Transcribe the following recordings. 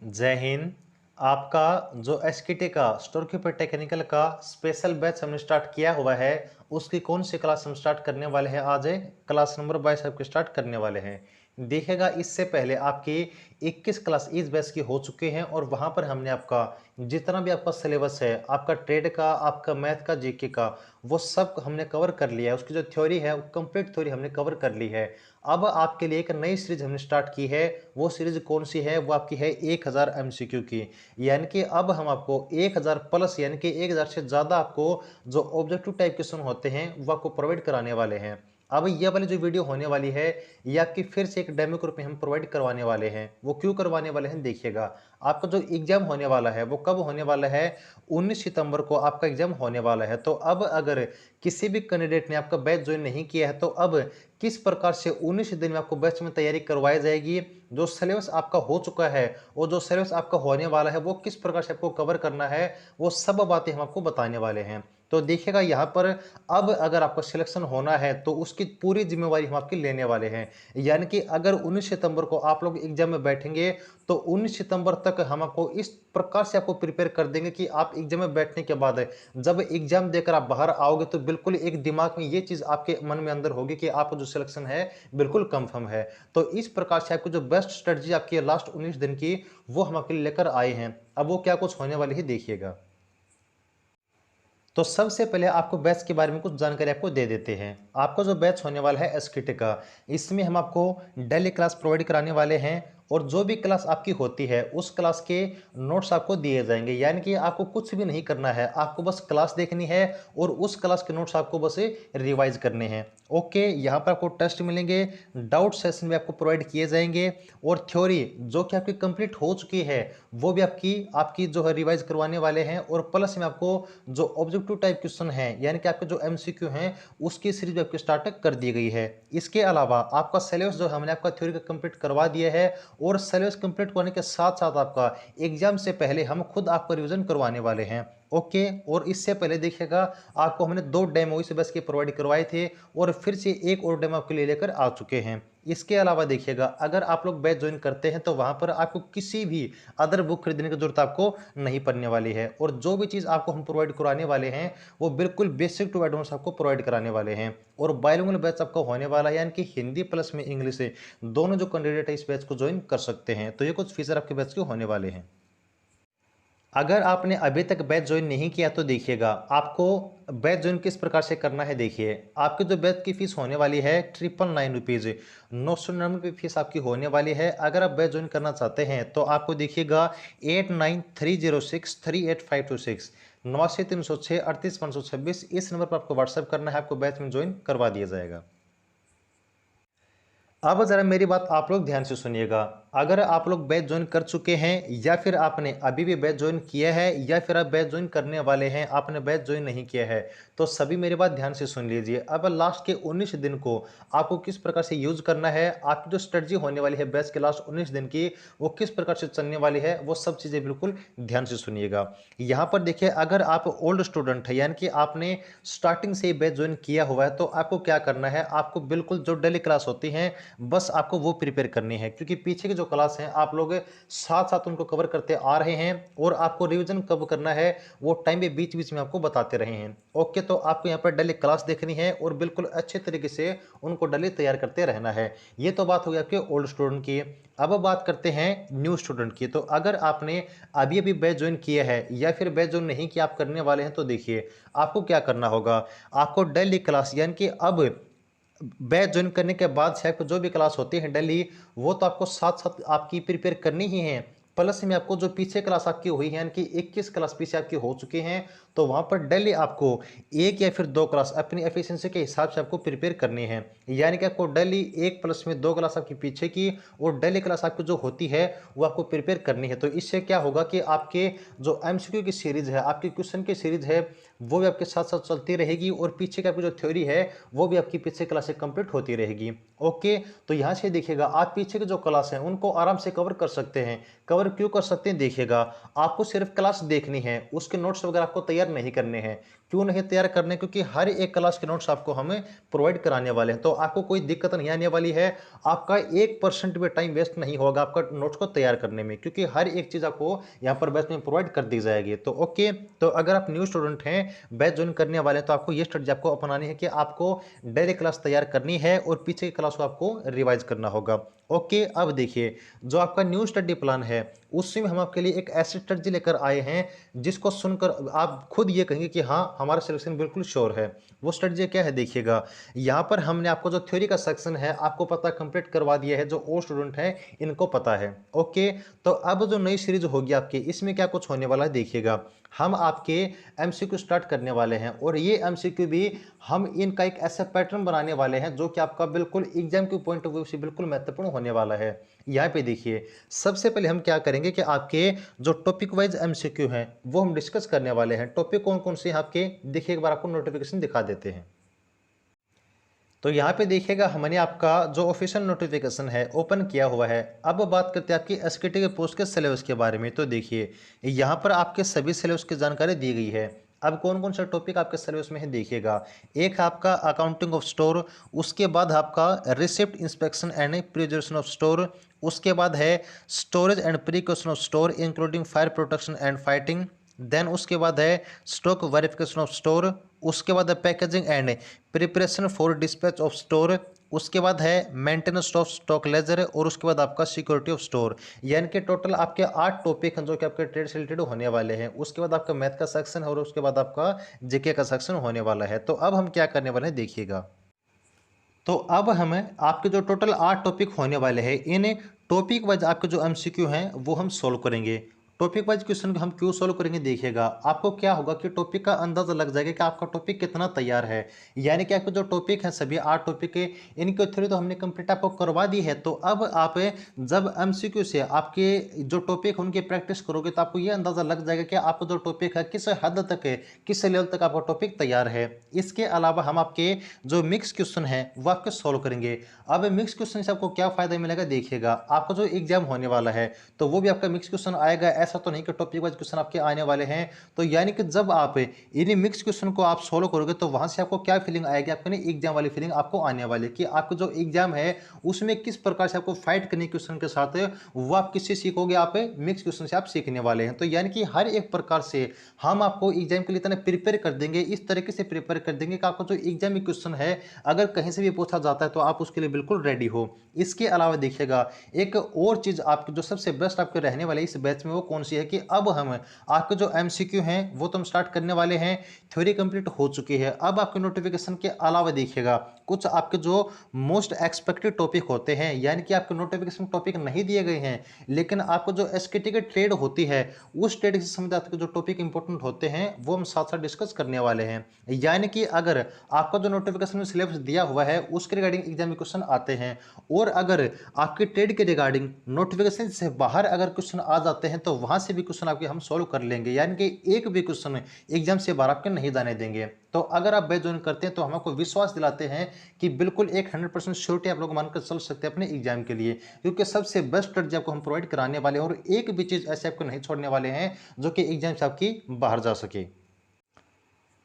जय हिंद। आपका जो एसकेटी का स्टोर कीपर टेक्निकल का स्पेशल बैच हमने स्टार्ट किया हुआ है, उसकी कौन सी क्लास हम स्टार्ट करने वाले हैं आज है क्लास नंबर 22 आपके स्टार्ट करने वाले हैं। देखिएगा, इससे पहले आपकी 21 क्लास इस बैच की हो चुके हैं और वहां पर हमने आपका जितना भी आपका सिलेबस है, आपका ट्रेड का, आपका मैथ का, जीके का, वो सब हमने कवर कर लिया है। उसकी जो थ्योरी है वो कंप्लीट थ्योरी हमने कवर कर ली है। अब आपके लिए एक नई सीरीज हमने स्टार्ट की है। वो सीरीज कौन सी है? वो आपकी है 1000 एमसीक्यू की। यानी कि अब हम आपको 1000 प्लस यानी कि 1000 से ज़्यादा आपको जो ऑब्जेक्टिव टाइप क्वेश्चन होते हैं वो आपको प्रोवाइड कराने वाले हैं। अब ये वाली जो वीडियो होने वाली है, ये आपकी फिर से एक डेमो ग्रुप में हम प्रोवाइड करवाने वाले हैं। वो क्यों करवाने वाले हैं देखिएगा। आपका जो एग्जाम होने वाला है वो कब होने वाला है? 19 सितंबर को आपका एग्जाम होने वाला है। तो अब अगर किसी भी कैंडिडेट ने आपका बैच ज्वाइन नहीं किया है, तो अब किस प्रकार से 19 दिन में आपको बैच में तैयारी करवाई जाएगी, जो सिलेबस आपका हो चुका है और जो सिलेबस आपका होने वाला है वो किस प्रकार से आपको कवर करना है, वो सब बातें हम आपको बताने वाले हैं। तो देखिएगा, यहाँ पर अब अगर आपका सिलेक्शन होना है तो उसकी पूरी जिम्मेवारी हम आपकी लेने वाले हैं। यानी कि अगर 19 सितंबर को आप लोग एग्जाम में बैठेंगे तो 19 सितंबर तक हम आपको इस प्रकार से आपको प्रिपेयर कर देंगे कि आप एग्जाम में बैठने के बाद जब एग्जाम देकर आप बाहर आओगे तो बिल्कुल एक दिमाग में ये चीज आपके मन में अंदर होगी कि आपका जो सिलेक्शन है बिल्कुल कंफर्म है। तो इस प्रकार से आपको जो बेस्ट स्ट्रेटजी आपकी लास्ट 19 दिन की, वो हम आपके लिए लेकर आए हैं। अब वो क्या कुछ होने वाली है देखिएगा। तो सबसे पहले आपको बैच के बारे में कुछ जानकारी आपको दे देते हैं। आपका जो बैच होने वाला है एसकेटी का, इसमें हम आपको डेली क्लास प्रोवाइड कराने वाले हैं और जो भी क्लास आपकी होती है उस क्लास के नोट्स आपको दिए जाएंगे। यानी कि आपको कुछ भी नहीं करना है, आपको बस क्लास देखनी है और उस क्लास के नोट्स आपको बस रिवाइज करने हैं। ओके, यहाँ पर आपको टेस्ट मिलेंगे, डाउट सेशन भी आपको प्रोवाइड किए जाएंगे और थ्योरी जो कि आपकी कंप्लीट हो चुकी है वो भी आपकी आपकी जो है रिवाइज करवाने वाले हैं। और प्लस में आपको जो ऑब्जेक्टिव टाइप क्वेश्चन है यानी कि आपके जो एमसीक्यू हैं उसकी सीरीज आपकी स्टार्ट कर दी गई है। इसके अलावा आपका सिलेबस जो हमने आपका थ्योरी का कंप्लीट करवा दिया है और सिलेबस कंप्लीट करने के साथ साथ आपका एग्जाम से पहले हम खुद आपको रिवीजन करवाने वाले हैं। ओके, और इससे पहले देखिएगा, आपको हमने 2 डेमो इस बस के प्रोवाइड करवाए थे और फिर से एक और डेमो आपके लिए लेकर आ चुके हैं। इसके अलावा देखिएगा, अगर आप लोग बैच ज्वाइन करते हैं तो वहां पर आपको किसी भी अदर बुक खरीदने की जरूरत आपको नहीं पड़ने वाली है और जो भी चीज़ आपको हम प्रोवाइड कराने वाले हैं वो बिल्कुल बेसिक टू एडवांस आपको प्रोवाइड कराने वाले हैं। और बायलिंगुअल बैच आपका होने वाला है, यानी कि हिंदी प्लस में इंग्लिश है, दोनों जो कैंडिडेट है इस बैच को ज्वाइन कर सकते हैं। तो ये कुछ फीचर आपके बैच के होने वाले हैं। अगर आपने अभी तक बैच ज्वाइन नहीं किया तो देखिएगा, आपको बैच ज्वाइन किस प्रकार से करना है। देखिए, आपकी जो बैच की फीस होने वाली है 999 रुपीज़, 999 फीस आपकी होने वाली है। अगर आप बैच ज्वाइन करना चाहते हैं तो आपको देखिएगा 8930638526, 8930683526, इस नंबर पर आपको व्हाट्सएप करना है, आपको बैच में ज्वाइन करवा दिया जाएगा। अब जरा मेरी बात आप लोग ध्यान से सुनिएगा। अगर आप लोग बैच ज्वाइन कर चुके हैं या फिर आपने अभी भी बैच ज्वाइन किया है या फिर आप बैच ज्वाइन करने वाले हैं, आपने बैच ज्वाइन नहीं किया है, तो सभी मेरी बात ध्यान से सुन लीजिए। अब लास्ट के 19 दिन को आपको किस प्रकार से यूज करना है, आपकी जो स्ट्रेटजी होने वाली है बैच के लास्ट 19 दिन की, वो किस प्रकार से चलने वाली है, वो सब चीजें बिल्कुल ध्यान से सुनिएगा। यहाँ पर देखिए, अगर आप ओल्ड स्टूडेंट है यानी कि आपने स्टार्टिंग से ही बैच ज्वाइन किया हुआ है, तो आपको क्या करना है, आपको बिल्कुल जो डेली क्लास होती है बस आपको वो प्रिपेयर करनी है, क्योंकि पीछे की जो क्लास हैं आप लोग साथ साथ उनको कवर करते आ रहे हैं और आपको रिवीजन कब करना है वो टाइम भी बीच बीच में आपको बताते रहे हैं। ओके, तो आपको यहाँ पर डेली क्लास देखनी है और बिल्कुल अच्छे तरीके से उनको डेली तैयार करते रहना है। ये तो बात हो गई आपके ओल्ड स्टूडेंट की। अब बात करते हैं न्यू स्टूडेंट की। तो अगर आपने अभी अभी बैच ज्वाइन किया है या फिर बैच ज्वाइन नहीं किया, आप करने वाले हैं, तो देखिए आपको क्या करना होगा। आपको डेली क्लास यानी कि अब बैच ज्वाइन करने के बाद से आपको जो भी क्लास होती है डेली, वो तो आपको साथ साथ आपकी प्रिपेयर करनी ही है। प्लस में आपको जो पीछे क्लास आपकी हुई है यानी कि 21 क्लास पीछे आपकी हो चुकी हैं, तो वहां पर डेली आपको एक या फिर 2 क्लास अपनी एफिशिएंसी के हिसाब से आपको प्रिपेयर करनी है। यानी कि आपको डेली 1 प्लस में 2 क्लास आपकी पीछे की और डेली क्लास आपकी जो होती है वो आपको प्रिपेयर करनी है। तो इससे क्या होगा कि आपके जो एमसीक्यू की सीरीज है, आपकी क्वेश्चन की सीरीज है, वो भी आपके साथ साथ चलती रहेगी और पीछे की आपकी जो थ्योरी है वो भी आपकी पीछे क्लास से कंप्लीट होती रहेगी। ओके, तो यहाँ से देखिएगा, आप पीछे की जो क्लास है उनको आराम से कवर कर सकते हैं। कवर क्यों कर सकते हैं देखिएगा, आपको सिर्फ क्लास देखनी है, उसके नोट्स वगैरह आपको तैयार नहीं करने हैं, क्यों नहीं तैयार करने, क्योंकि हर एक क्लास के नोट्स आपको हमें प्रोवाइड कराने वाले हैं, तो आपको कोई दिक्कत नहीं आने वाली है। आपका 1% भी टाइम वेस्ट नहीं होगा आपका नोट्स को तैयार करने में, क्योंकि हर एक चीज़ आपको यहाँ पर बैच में प्रोवाइड कर दी जाएगी। तो ओके, तो अगर आप न्यू स्टूडेंट हैं, बैच ज्वाइन करने वाले हैं, तो आपको ये स्ट्रेटजी आपको अपनानी है कि आपको डेली क्लास तैयार करनी है और पीछे की क्लास को आपको रिवाइज करना होगा। ओके, अब देखिए, जो आपका न्यू स्टडी प्लान है उसमें हम आपके लिए एक ऐसी स्ट्रेटजी लेकर आए हैं जिसको सुनकर आप खुद ये कहेंगे कि हाँ, हमारा सिलेक्शन बिल्कुल श्योर है। वो स्ट्रेटजी क्या है, देखिएगा। यहाँ पर हमने आपको जो थ्योरी का सेक्शन है आपको पता कंप्लीट करवा दिया है, जो और स्टूडेंट हैं इनको पता है। ओके, तो अब जो नई सीरीज होगी आपकी, इसमें क्या कुछ होने वाला है, देखिएगा। हम आपके एमसीक्यू स्टार्ट करने वाले हैं और ये एमसीक्यू भी हम इनका एक ऐसा पैटर्न बनाने वाले हैं जो कि आपका बिल्कुल एग्जाम के पॉइंट ऑफ व्यू से बिल्कुल महत्वपूर्ण होने वाला है। यहाँ पे देखिए, सबसे पहले हम क्या करेंगे कि आपके जो टॉपिक वाइज एमसीक्यू हैं वो हम डिस्कस करने वाले हैं। टॉपिक कौन कौन से हैं आपके, देखिए, एक बार आपको नोटिफिकेशन दिखा देते हैं। तो यहाँ पे देखिएगा, हमने आपका जो ऑफिशियल नोटिफिकेशन है ओपन किया हुआ है। अब बात करते हैं आपकी एसकेटी के पोस्ट के सिलेबस के बारे में। तो देखिए, यहाँ पर आपके सभी सिलेबस की जानकारी दी गई है। अब कौन कौन सा टॉपिक आपके सिलेबस में है, देखिएगा। एक आपका अकाउंटिंग ऑफ स्टोर, उसके बाद आपका receipt inspection and preservation of store, उसके बाद है storage and precaution of store including fire protection and fighting, then उसके बाद है स्टॉक वेरिफिकेशन ऑफ स्टोर, उसके बाद है packaging and preparation for dispatch of store, उसके बाद है मेंटेनेंस ऑफ स्टॉक लेजर, और उसके बाद आपका सिक्योरिटी ऑफ स्टोर। यानी कि टोटल आपके 8 टॉपिक हैं जो कि आपके ट्रेड से रिलेटेड होने वाले हैं। उसके बाद आपका मैथ का सेक्शन है और उसके बाद आपका जीके का सेक्शन होने वाला है। तो अब हम क्या करने वाले हैं, देखिएगा। तो अब हमें आपके जो टोटल 8 टॉपिक होने वाले हैं, इन टॉपिक वाइज आपके जो एमसीक्यू हैं वो हम सोल्व करेंगे। टॉपिक वाइज क्वेश्चन हम क्यों सोल्व करेंगे, देखिएगा। आपको क्या होगा कि टॉपिक का अंदाजा लग जाएगा कि आपका टॉपिक कितना तैयार है। यानी कि आपके जो टॉपिक हैं सभी 8 टॉपिक के, इनकी थ्योरी तो हमने कंप्लीट आपको करवा दी है। तो अब आप जब एमसीक्यू से आपके जो टॉपिक उनकी प्रैक्टिस करोगे तो आपको ये अंदाजा लग जाएगा कि आपका जो टॉपिक है किस हद तक है, किस लेवल तक आपका टॉपिक तैयार है। इसके अलावा हम आपके जो मिक्स क्वेश्चन है वो आपके सोल्व करेंगे। अब मिक्स क्वेश्चन से आपको क्या फायदा मिलेगा, देखिएगा। आपका जो एग्जाम होने वाला है तो वो भी आपका मिक्स क्वेश्चन आएगा, ऐसा तो नहीं कि टॉपिक वाइज क्वेश्चन आपके आने वाले हैं। तो यानी कि जब आप इन मिक्स क्वेश्चन को आप सोल्व करोगे तो वहां से आपको क्या फीलिंग आएगी, आपको नहीं एग्जाम वाली फीलिंग आपको आने वाली है कि आपका जो एग्जाम है उसमें किस प्रकार से आपको फाइट करनी क्वेश्चन के साथ, वो आप किससे सीखोगे, आप मिक्स क्वेश्चन से आप सीखने वाले हैं। तो यानी कि हर एक प्रकार से हम आपको एग्जाम के लिए इतना प्रिपेयर कर देंगे, इस तरीके से प्रिपेयर कर देंगे कि आपका जो एग्जाम में क्वेश्चन है अगर कहीं से भी पूछा जाता है तो आप उसके लिए बिल्कुल रेडी हो। इसके अलावा देखिएगा, एक और चीज आपकी जो सबसे बेस्ट आपके रहने वाले इस बैच में वो कौन सी है कि अब हम आपके जो एमसीक्यू हैं वो तो हम स्टार्ट करने वाले हैं। थ्योरी कंप्लीट हो चुकी है। अब आपके नोटिफिकेशन के अलावा देखिएगा, कुछ आपके जो मोस्ट एक्सपेक्टेड टॉपिक होते हैं, यानी कि आपके नोटिफिकेशन टॉपिक नहीं दिए गए हैं लेकिन आपको जो एसकेटी की ट्रेड होती है उस ट्रेड से संबंधित आपके जो टॉपिक इंपॉर्टेंट होते हैं वो हम साथ साथ डिस्कस करने वाले हैं। यानी कि अगर आपका जो नोटिफिकेशन में सिलेबस दिया हुआ है उसके रिगार्डिंग एग्जाम में क्वेश्चन आते हैं और अगर आपकी ट्रेड के रिगार्डिंग नोटिफिकेशन से बाहर अगर क्वेश्चन आ जाते हैं तो वहां से भी क्वेश्चन आपके हम सॉल्व कर लेंगे। यानी कि एक भी क्वेश्चन एग्जाम से बाहर आपके नहीं जाने देंगे। तो अगर आप बैच ज्वाइन करते हैं तो हम आपको विश्वास दिलाते हैं कि बिल्कुल एक 100% श्योरिटी आप लोग मानकर चल सकते हैं अपने एग्जाम के लिए, क्योंकि सबसे बेस्ट स्ट्रेटजी आपको हम प्रोवाइड कराने वाले हैं और एक भी चीज ऐसे आपको नहीं छोड़ने वाले हैं जो कि एग्जाम से आपकी बाहर जा सके।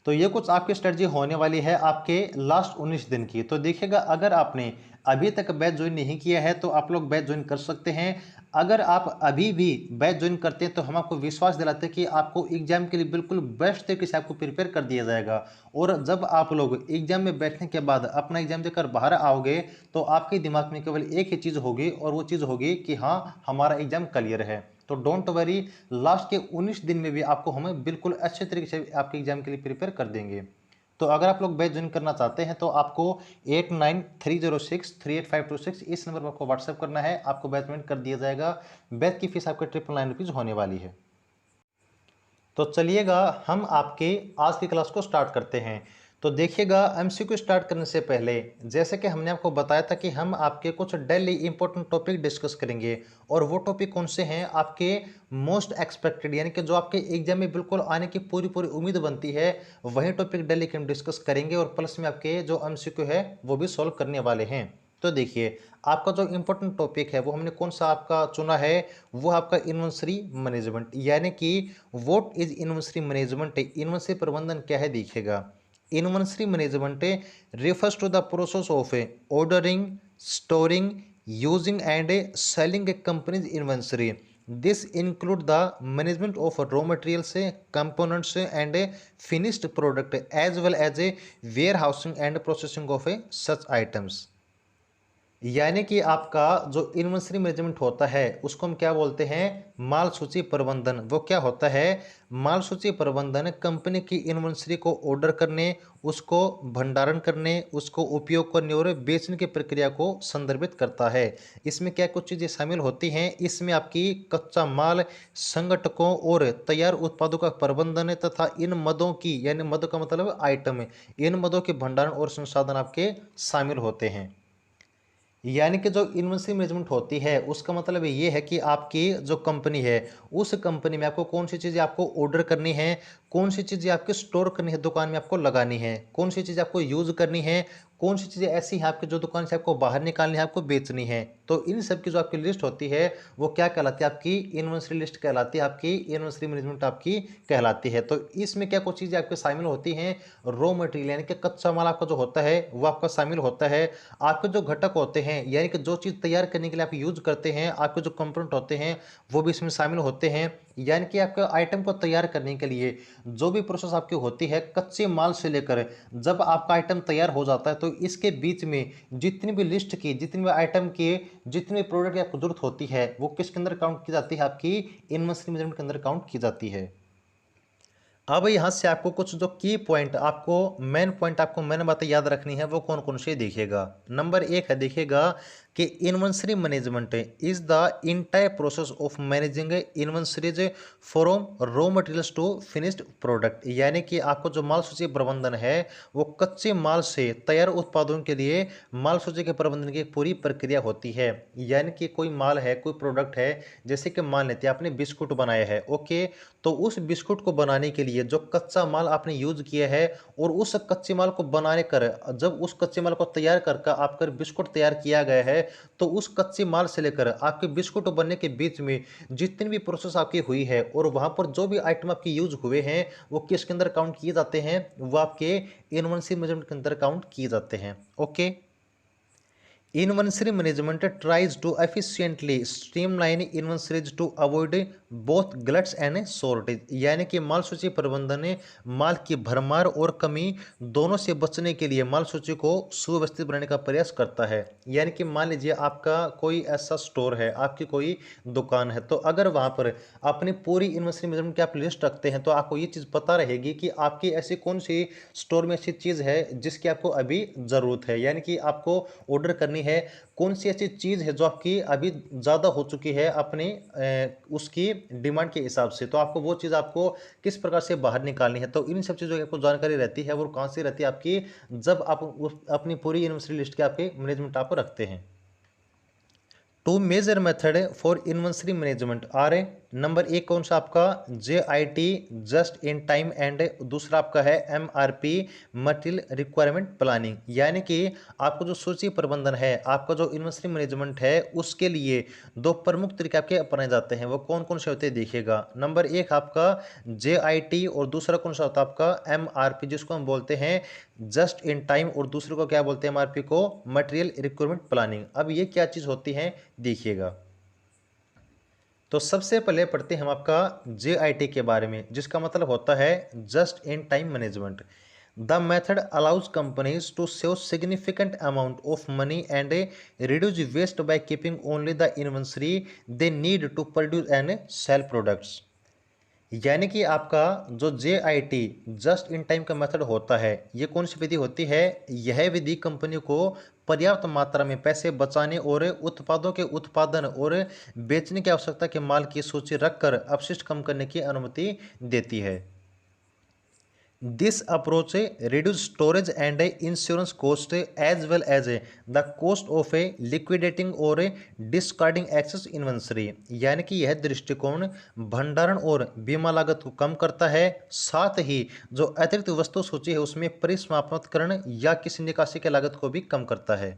तो ये कुछ आपकी स्ट्रेटजी होने वाली है आपके लास्ट 19 दिन की। तो देखिएगा, अगर आपने अभी तक बैच ज्वाइन नहीं किया है तो आप लोग बैच ज्वाइन कर सकते हैं। अगर आप अभी भी बैच ज्वाइन करते हैं तो हम आपको विश्वास दिलाते हैं कि आपको एग्जाम के लिए बिल्कुल बेस्ट तरीके से आपको प्रिपेयर कर दिया जाएगा। और जब आप लोग एग्जाम में बैठने के बाद अपना एग्जाम देकर बाहर आओगे तो आपके दिमाग में केवल एक ही चीज़ होगी और वो चीज़ होगी कि हाँ, हमारा एग्जाम क्लियर है। तो डोंट वरी, लास्ट के 19 दिन में भी आपको हमें बिल्कुल अच्छे तरीके से आपके एग्जाम के लिए प्रिपेयर कर देंगे। तो अगर आप लोग बैच ज्वाइन करना चाहते हैं तो आपको 8930638526 इस नंबर पर आपको व्हाट्सएप करना है, आपको बैच ज्वाइन कर दिया जाएगा। बैच की फीस आपका 999 रुपीज़ होने वाली है। तो चलिएगा, हम आपके आज की क्लास को स्टार्ट करते हैं। तो देखिएगा, एमसीक्यू स्टार्ट करने से पहले जैसे कि हमने आपको बताया था कि हम आपके कुछ डेली इंपॉर्टेंट टॉपिक डिस्कस करेंगे और वो टॉपिक कौन से हैं, आपके मोस्ट एक्सपेक्टेड, यानी कि जो आपके एग्जाम में बिल्कुल आने की पूरी पूरी उम्मीद बनती है, वही टॉपिक डेली के हम डिस्कस करेंगे और प्लस में आपके जो एमसीक्यू है वो भी सॉल्व करने वाले हैं। तो देखिए, आपका जो इम्पोर्टेंट टॉपिक है वो हमने कौन सा आपका चुना है, वो आपका इन्वेंटरी मैनेजमेंट, यानी कि what is inventory management. Inventory प्रबंधन क्या है देखिएगा। Inventory management refers to the process of ordering, storing, using and selling a company's inventory. This include the management of raw materials, components and finished product, as well as warehousing and processing of such items. यानी कि आपका जो inventory management होता है उसको हम क्या बोलते हैं, माल सूची प्रबंधन। वो क्या होता है, माल सूची प्रबंधन कंपनी की इन्वेंटरी को ऑर्डर करने, उसको भंडारण करने, उसको उपयोग करने और बेचने की प्रक्रिया को संदर्भित करता है। इसमें क्या कुछ चीज़ें शामिल होती हैं, इसमें आपकी कच्चा माल, संगठकों और तैयार उत्पादों का प्रबंधन तथा इन मदों की, यानी मद का मतलब आइटम, इन मदों के भंडारण और संसाधन आपके शामिल होते हैं। यानी कि जो इन्वेंटरी मैनेजमेंट होती है उसका मतलब ये है कि आपकी जो कंपनी है उस कंपनी में आपको कौन सी चीज़ें आपको ऑर्डर करनी है, कौन सी चीज़ें आपके स्टोर करनी है, दुकान में आपको लगानी है, कौन सी चीज़ें आपको यूज़ करनी है, कौन सी चीज़ें ऐसी हैं आपकी जो दुकान से आपको बाहर निकालनी है, आपको बेचनी है। तो इन सब की जो आपकी लिस्ट होती है वो क्या कहलाती है, आपकी इन्वेंटरी लिस्ट कहलाती है, आपकी इन्वेंटरी मैनेजमेंट आपकी कहलाती है। तो इसमें क्या कुछ चीज़ें आपकी शामिल होती हैं, रॉ मटेरियल यानी कि कच्चा माल आपका जो होता है वो आपका शामिल होता है। आपके जो घटक होते हैं यानी कि जो चीज़ तैयार करने के लिए आप यूज करते हैं, आपके जो कंपोनेंट होते हैं वो भी इसमें शामिल होते हैं। यानी कि आपके आइटम को तैयार करने के लिए जो भी प्रोसेस आपकी होती है कच्चे माल से लेकर जब आपका आइटम तैयार हो जाता है, तो इसके बीच में जितनी भी लिस्ट की, जितनी भी आइटम की, जितनी भी प्रोडक्ट की आपको जरूरत होती है वो किसके अंदर काउंट की जाती है, आपकी इन्वेंटरी मैनेजमेंट के अंदर काउंट की जाती है। अब यहाँ से आपको कुछ जो की पॉइंट, आपको मेन पॉइंट, आपको मेन बातें याद रखनी है वो कौन कौन से देखिएगा। नंबर एक है देखिएगा कि inventory management is the entire process of managing inventories from raw materials to finished product. यानी कि आपको जो माल सूची प्रबंधन है वो कच्चे माल से तैयार उत्पादों के लिए माल सूची के प्रबंधन की एक पूरी प्रक्रिया होती है। यानी कि कोई माल है, कोई प्रोडक्ट है, जैसे कि मान लेते हैं आपने बिस्कुट बनाया है, ओके, तो उस बिस्कुट को बनाने के लिए जो कच्चा माल आपने यूज किया है और उस कच्चे माल को बनाने कर, जब उस कच्चे माल को तैयार करके आपका बिस्कुट तैयार किया गया है, तो उस कच्चे माल से लेकर आपके बिस्कुट बनने के बीच में जितनी भी प्रोसेस आपकी हुई है और वहां पर जो भी आइटम आपके यूज हुए हैं वो किसके अंदर काउंट किए जाते हैं, वो आपके इन्वेंटरी मैनेजमेंट के अंदर काउंट किए जाते हैं। Okay, Inventory management tries to efficiently streamline inventories to avoid both gluts and shortage। यानी कि माल सूची प्रबंधन ने माल की भरमार और कमी दोनों से बचने के लिए माल सूची को सुव्यवस्थित बनाने का प्रयास करता है। यानी कि मान लीजिए आपका कोई ऐसा स्टोर है, आपकी कोई दुकान है, तो अगर वहाँ पर अपनी पूरी इन्वेंटरी मैनेजमेंट की आप लिस्ट रखते हैं तो आपको ये चीज़ पता रहेगी कि आपकी ऐसी कौन सी स्टोर में ऐसी चीज़ है जिसकी आपको अभी ज़रूरत है, यानी कि आपको ऑर्डर करनी है, कौन सी ऐसी चीज़ है जो आपकी अभी ज़्यादा हो चुकी है अपने उसकी डिमांड के हिसाब से, तो आपको वो चीज़ आपको किस प्रकार से बाहर निकालनी है। तो इन सब चीज़ों की आपको जानकारी रहती है, वो कहाँ से रहती है आपकी, जब आप अपनी पूरी इन्वेंटरी लिस्ट के आपके मैनेजमेंट आप रखते हैं। Two major method for inventory management are number एक कौन सा आपका JIT, just in time, and दूसरा आपका है MRP, मटेरियल रिक्वायरमेंट प्लानिंग। यानी कि आपको जो सूची प्रबंधन है, आपका जो इन्वेंटरी मैनेजमेंट है, उसके लिए दो प्रमुख तरीके आपके अपनाए जाते हैं। वो कौन कौन से होते हैं देखिएगा। नंबर एक आपका JIT और दूसरा कौन सा होता है आपका MRP, जिसको हम बोलते हैं जस्ट इन टाइम, और दूसरे को क्या बोलते हैं MRP को, मटेरियल रिक्वायरमेंट प्लानिंग। अब ये क्या चीज़ होती है देखिएगा। तो सबसे पहले पढ़ते हैं हम आपका JIT के बारे में, जिसका मतलब होता है just in time management. The method allows companies to save significant amount of money and reduce waste by keeping only the inventory they need to produce and sell products. यानी कि आपका जो JIT, जस्ट इन टाइम का method होता है, ये कौन सी विधि होती है, यह विधि कंपनी को पर्याप्त मात्रा में पैसे बचाने और उत्पादों के उत्पादन और बेचने की आवश्यकता के माल की सूची रखकर अपशिष्ट कम करने की अनुमति देती है। This approach reduces storage and insurance cost, as well as the cost of liquidating or discarding excess inventory। यानी कि यह दृष्टिकोण भंडारण और बीमा लागत को कम करता है, साथ ही जो अतिरिक्त वस्तु सूची है उसमें परिसमाप्तकरण या किसी निकासी की लागत को भी कम करता है।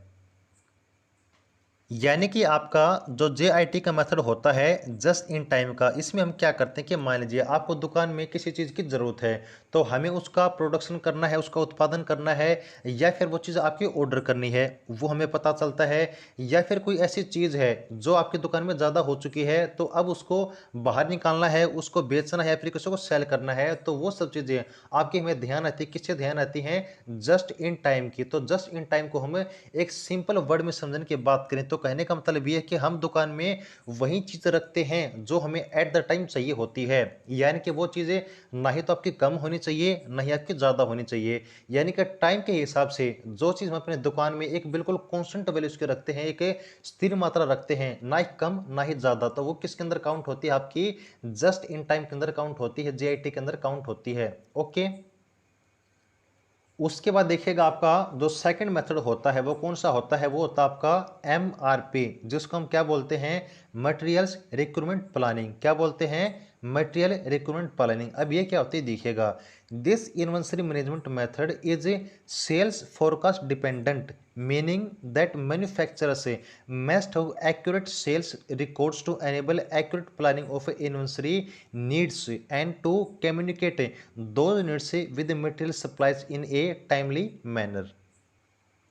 यानी कि आपका जो JIT का मेथड होता है जस्ट इन टाइम का, इसमें हम क्या करते हैं कि मान लीजिए आपको दुकान में किसी चीज़ की ज़रूरत है, तो हमें उसका प्रोडक्शन करना है, उसका उत्पादन करना है, या फिर वो चीज़ आपकी ऑर्डर करनी है, वो हमें पता चलता है, या फिर कोई ऐसी चीज़ है जो आपकी दुकान में ज़्यादा हो चुकी है, तो अब उसको बाहर निकालना है, उसको बेचना है या फिर किसी को सेल करना है, तो वो सब चीज़ें आपकी हमें ध्यान आती है। किससे ध्यान आती हैं? जस्ट इन टाइम की। तो जस्ट इन टाइम को हम एक सिंपल वर्ड में समझने की बात करें तो कहने का मतलब ये है कि हम दुकान में वही चीज़ रखते हैं जो हमें एट द टाइम चाहिए होती है। यानी कि वो चीज़ें ना ही तो आपकी कम होनी चाहिए, ना ही आपकी ज़्यादा होनी चाहिए। यानी कि टाइम के हिसाब से जो चीज़ हम अपने दुकान में एक बिल्कुल कांस्टेंट वैल्यू उसके रखते हैं, एक स्थिर मात्रा रखते हैं, ना ही कम ना ही ज़्यादा, तो वो किसके अंदर काउंट होती है? आपकी जस्ट इन टाइम के अंदर काउंट होती है, JIT के अंदर काउंट होती है। ओके। उसके बाद देखिएगा आपका जो सेकंड मेथड होता है वो कौन सा होता है? वो होता है आपका MRP, जिसको हम क्या बोलते हैं? Materials recruitment planning. क्या बोलते हैं? Material recruitment planning. अब ये क्या होती है देखिएगा, this inventory management method is a sales forecast dependent, meaning that manufacturers must have accurate sales records to enable accurate planning of inventory needs and to communicate those needs with the material supplies in a timely manner.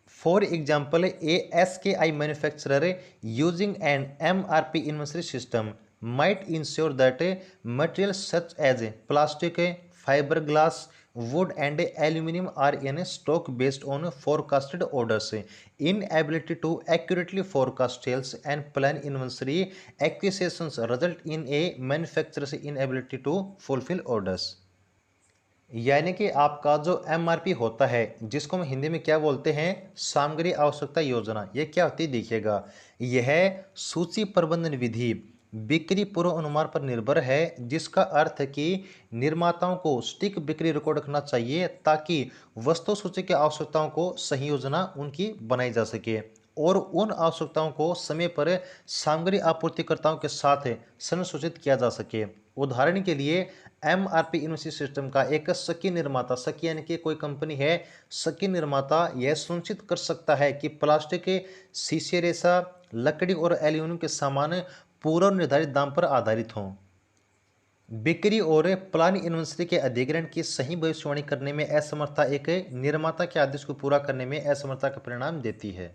For example, a SKI manufacturer using an MRP inventory system might ensure that materials such as plastic, fiberglass, wood and aluminum are in stock based on forecasted orders. Inability to accurately forecast sales and plan inventory acquisitions result in a manufacturer's inability to fulfill orders. यानी कि आपका जो MRP होता है, जिसको हम हिंदी में क्या बोलते हैं? सामग्री आवश्यकता योजना। ये क्या होती है देखिएगा, यह सूची प्रबंधन विधि बिक्री पूर्वानुमान पर निर्भर है, जिसका अर्थ है कि निर्माताओं को स्टिक बिक्री रिकॉर्ड रखना चाहिए ताकि वस्तु सूची की आवश्यकताओं को सही योजना उनकी बनाई जा सके और उन आवश्यकताओं को समय पर सामग्री आपूर्तिकर्ताओं के साथ संसूचित किया जा सके। उदाहरण के लिए MRP इन्वेंटरी सिस्टम का एक सकी निर्माता, सकी यानी कि कोई कंपनी है, सकी निर्माता यह सुनिश्चित कर सकता है कि प्लास्टिक के शीशे, रेशा, लकड़ी और एल्यूमिनियम के सामान पूर्व निर्धारित दाम पर आधारित हों। बिक्री और प्लान इन्वेंटरी के अधिग्रहण की सही भविष्यवाणी करने में असमर्थता एक निर्माता के आदेश को पूरा करने में असमर्थता का परिणाम देती है।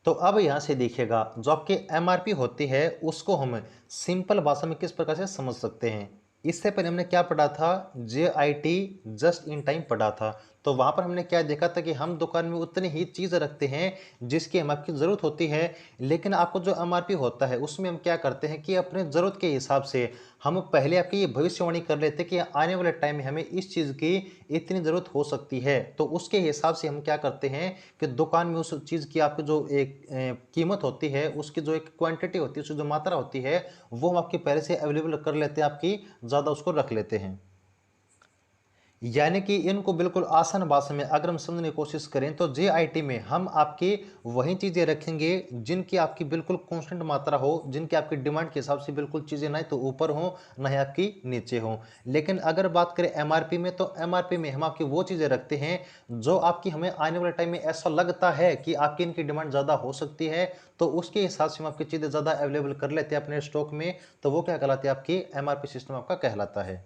तो अब यहाँ से देखिएगा, जो आपकी MRP होती है उसको हम सिंपल भाषा में किस प्रकार से समझ सकते हैं। इससे पहले हमने क्या पढ़ा था? JIT जस्ट इन टाइम पढ़ा था। तो वहाँ पर हमने क्या देखा था कि हम दुकान में उतनी ही चीज़ रखते हैं जिसकी हमें आपकी ज़रूरत होती है, लेकिन आपको जो MRP होता है उसमें हम क्या करते हैं कि अपने ज़रूरत के हिसाब से हम पहले आपकी ये भविष्यवाणी कर लेते हैं कि आने वाले टाइम में हमें इस चीज़ की इतनी ज़रूरत हो सकती है। तो उसके हिसाब से हम क्या करते हैं कि दुकान में उस चीज़ की आपकी जो एक कीमत होती है, उसकी जो एक क्वांटिटी होती है, उसकी जो मात्रा होती है, वो हम आपके पहले से अवेलेबल कर लेते हैं, आपकी ज़्यादा उसको रख लेते हैं। यानी कि इनको बिल्कुल आसान भाषा में अगर हम समझने की कोशिश करें तो JIT में हम आपकी वही चीज़ें रखेंगे जिनकी आपकी बिल्कुल कांस्टेंट मात्रा हो, जिनकी आपकी डिमांड के हिसाब से बिल्कुल चीज़ें ना तो ऊपर हो ना ही आपकी नीचे हो। लेकिन अगर बात करें MRP में, तो MRP में हम आपकी वो चीज़ें रखते हैं जो आपकी हमें आने वाले टाइम में ऐसा लगता है कि आपकी इनकी डिमांड ज़्यादा हो सकती है, तो उसके हिसाब से हम आपकी चीज़ें ज़्यादा अवेलेबल कर लेते हैं अपने स्टॉक में। तो वो क्या कहलाती है? आपकी MRP सिस्टम आपका कहलाता है।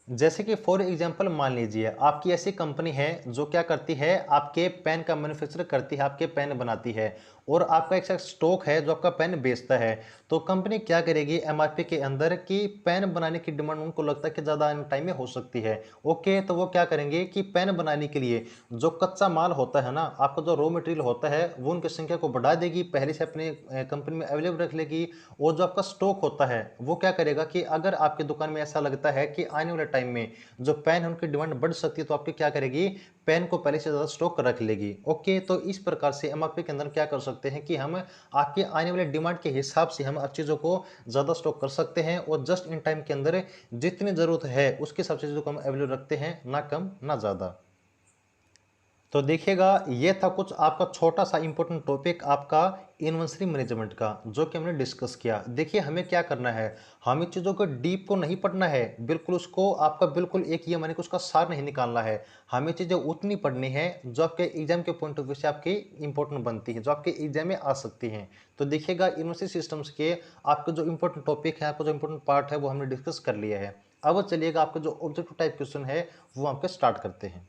जैसे कि फॉर एग्जांपल मान लीजिए आपकी ऐसी कंपनी है जो क्या करती है, आपके पेन का मैन्युफैक्चर करती है, आपके पेन बनाती है और आपका एक स्टॉक है जो आपका पेन बेचता है। तो कंपनी क्या करेगी MRP के अंदर कि पेन बनाने की डिमांड उनको लगता है कि ज़्यादा आने टाइम में हो सकती है। ओके, तो वो क्या करेंगे कि पेन बनाने के लिए जो कच्चा माल होता है ना, आपका जो रॉ मटेरियल होता है, वो उनकी संख्या को बढ़ा देगी, पहले से अपने कंपनी में अवेलेबल रख लेगी। और जो आपका स्टॉक होता है वो क्या करेगा कि अगर आपकी दुकान में ऐसा लगता है कि आने वाले टाइम में जो पेन है उनकी डिमांड बढ़ सकती है, तो आपकी क्या करेगी? पेन को पहले से ज़्यादा स्टॉक रख लेगी। ओके, तो इस प्रकार से MRP के अंदर क्या कर सकते हैं कि हम आपके आने वाले डिमांड के हिसाब से हम चीज़ों को ज़्यादा स्टॉक कर सकते हैं और जस्ट इन टाइम के अंदर जितनी ज़रूरत है उसके हिसाब से चीज़ों को हम अवेलेबल रखते हैं, ना कम ना ज़्यादा। तो देखिएगा, ये था कुछ आपका छोटा सा इंपॉर्टेंट टॉपिक आपका इन्वेंटरी मैनेजमेंट का, जो कि हमने डिस्कस किया। देखिए हमें क्या करना है, हमें चीज़ों को डीप को नहीं पढ़ना है, बिल्कुल उसको आपका बिल्कुल एक ये माने कि उसका सार नहीं निकालना है। हमें चीज़ें उतनी पढ़नी है जो आपके एग्जाम के पॉइंट ऑफ व्यू से आपकी इंपॉर्टेंट बनती है, जो आपके एग्जाम में आ सकती हैं। तो देखिएगा, यूनिवर्सिटी सिस्टम्स के आपके जो इंपॉर्टेंट टॉपिक है, आपका जो इंपॉर्टेंट पार्ट है, वो हमने डिस्कस कर लिया है। अब चलिएगा, आपका जो ऑब्जेक्टिव टाइप क्वेश्चन है वो आपके स्टार्ट करते हैं।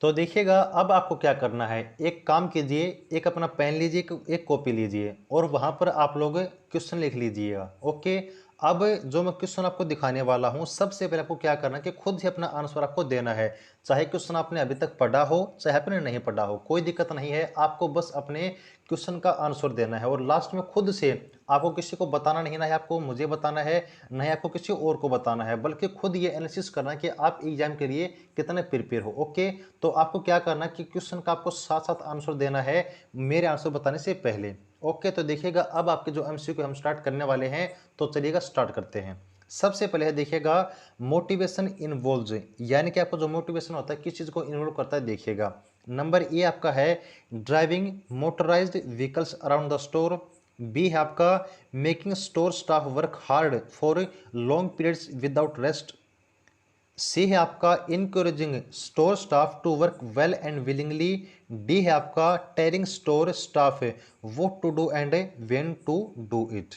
तो देखिएगा, अब आपको क्या करना है, एक काम कीजिए, एक अपना पेन लीजिए, एक कॉपी लीजिए और वहां पर आप लोग क्वेश्चन लिख लीजिएगा। ओके। अब जो मैं क्वेश्चन आपको दिखाने वाला हूं, सबसे पहले आपको क्या करना है कि खुद से अपना आंसर आपको देना है। चाहे क्वेश्चन आपने अभी तक पढ़ा हो, चाहे आपने नहीं पढ़ा हो, कोई दिक्कत नहीं है। आपको बस अपने क्वेश्चन का आंसर देना है और लास्ट में खुद से, आपको किसी को बताना नहीं, ना है आपको मुझे बताना है, ना ही आपको किसी और को बताना है, बल्कि खुद ये एनालिसिस करना है कि आप एग्जाम के लिए कितने प्रिपेयर हो। ओके। तो आपको क्या करना है कि क्वेश्चन का आपको साथ साथ आंसर देना है मेरे आंसर बताने से पहले। ओके। तो देखिएगा, अब आपके जो एमसीक्यू हम स्टार्ट करने वाले हैं, तो चलिएगा स्टार्ट करते हैं। सबसे पहले है देखिएगा, मोटिवेशन इन्वॉल्व्स, यानी कि आपको जो मोटिवेशन होता है किस चीज को इन्वॉल्व करता है, देखिएगा। नंबर ए आपका है driving motorised vehicles around the store. B है आपका making store staff work hard for long periods without rest. C है आपका encouraging store staff to work well and willingly. D है आपका telling store staff what to do and when to do it.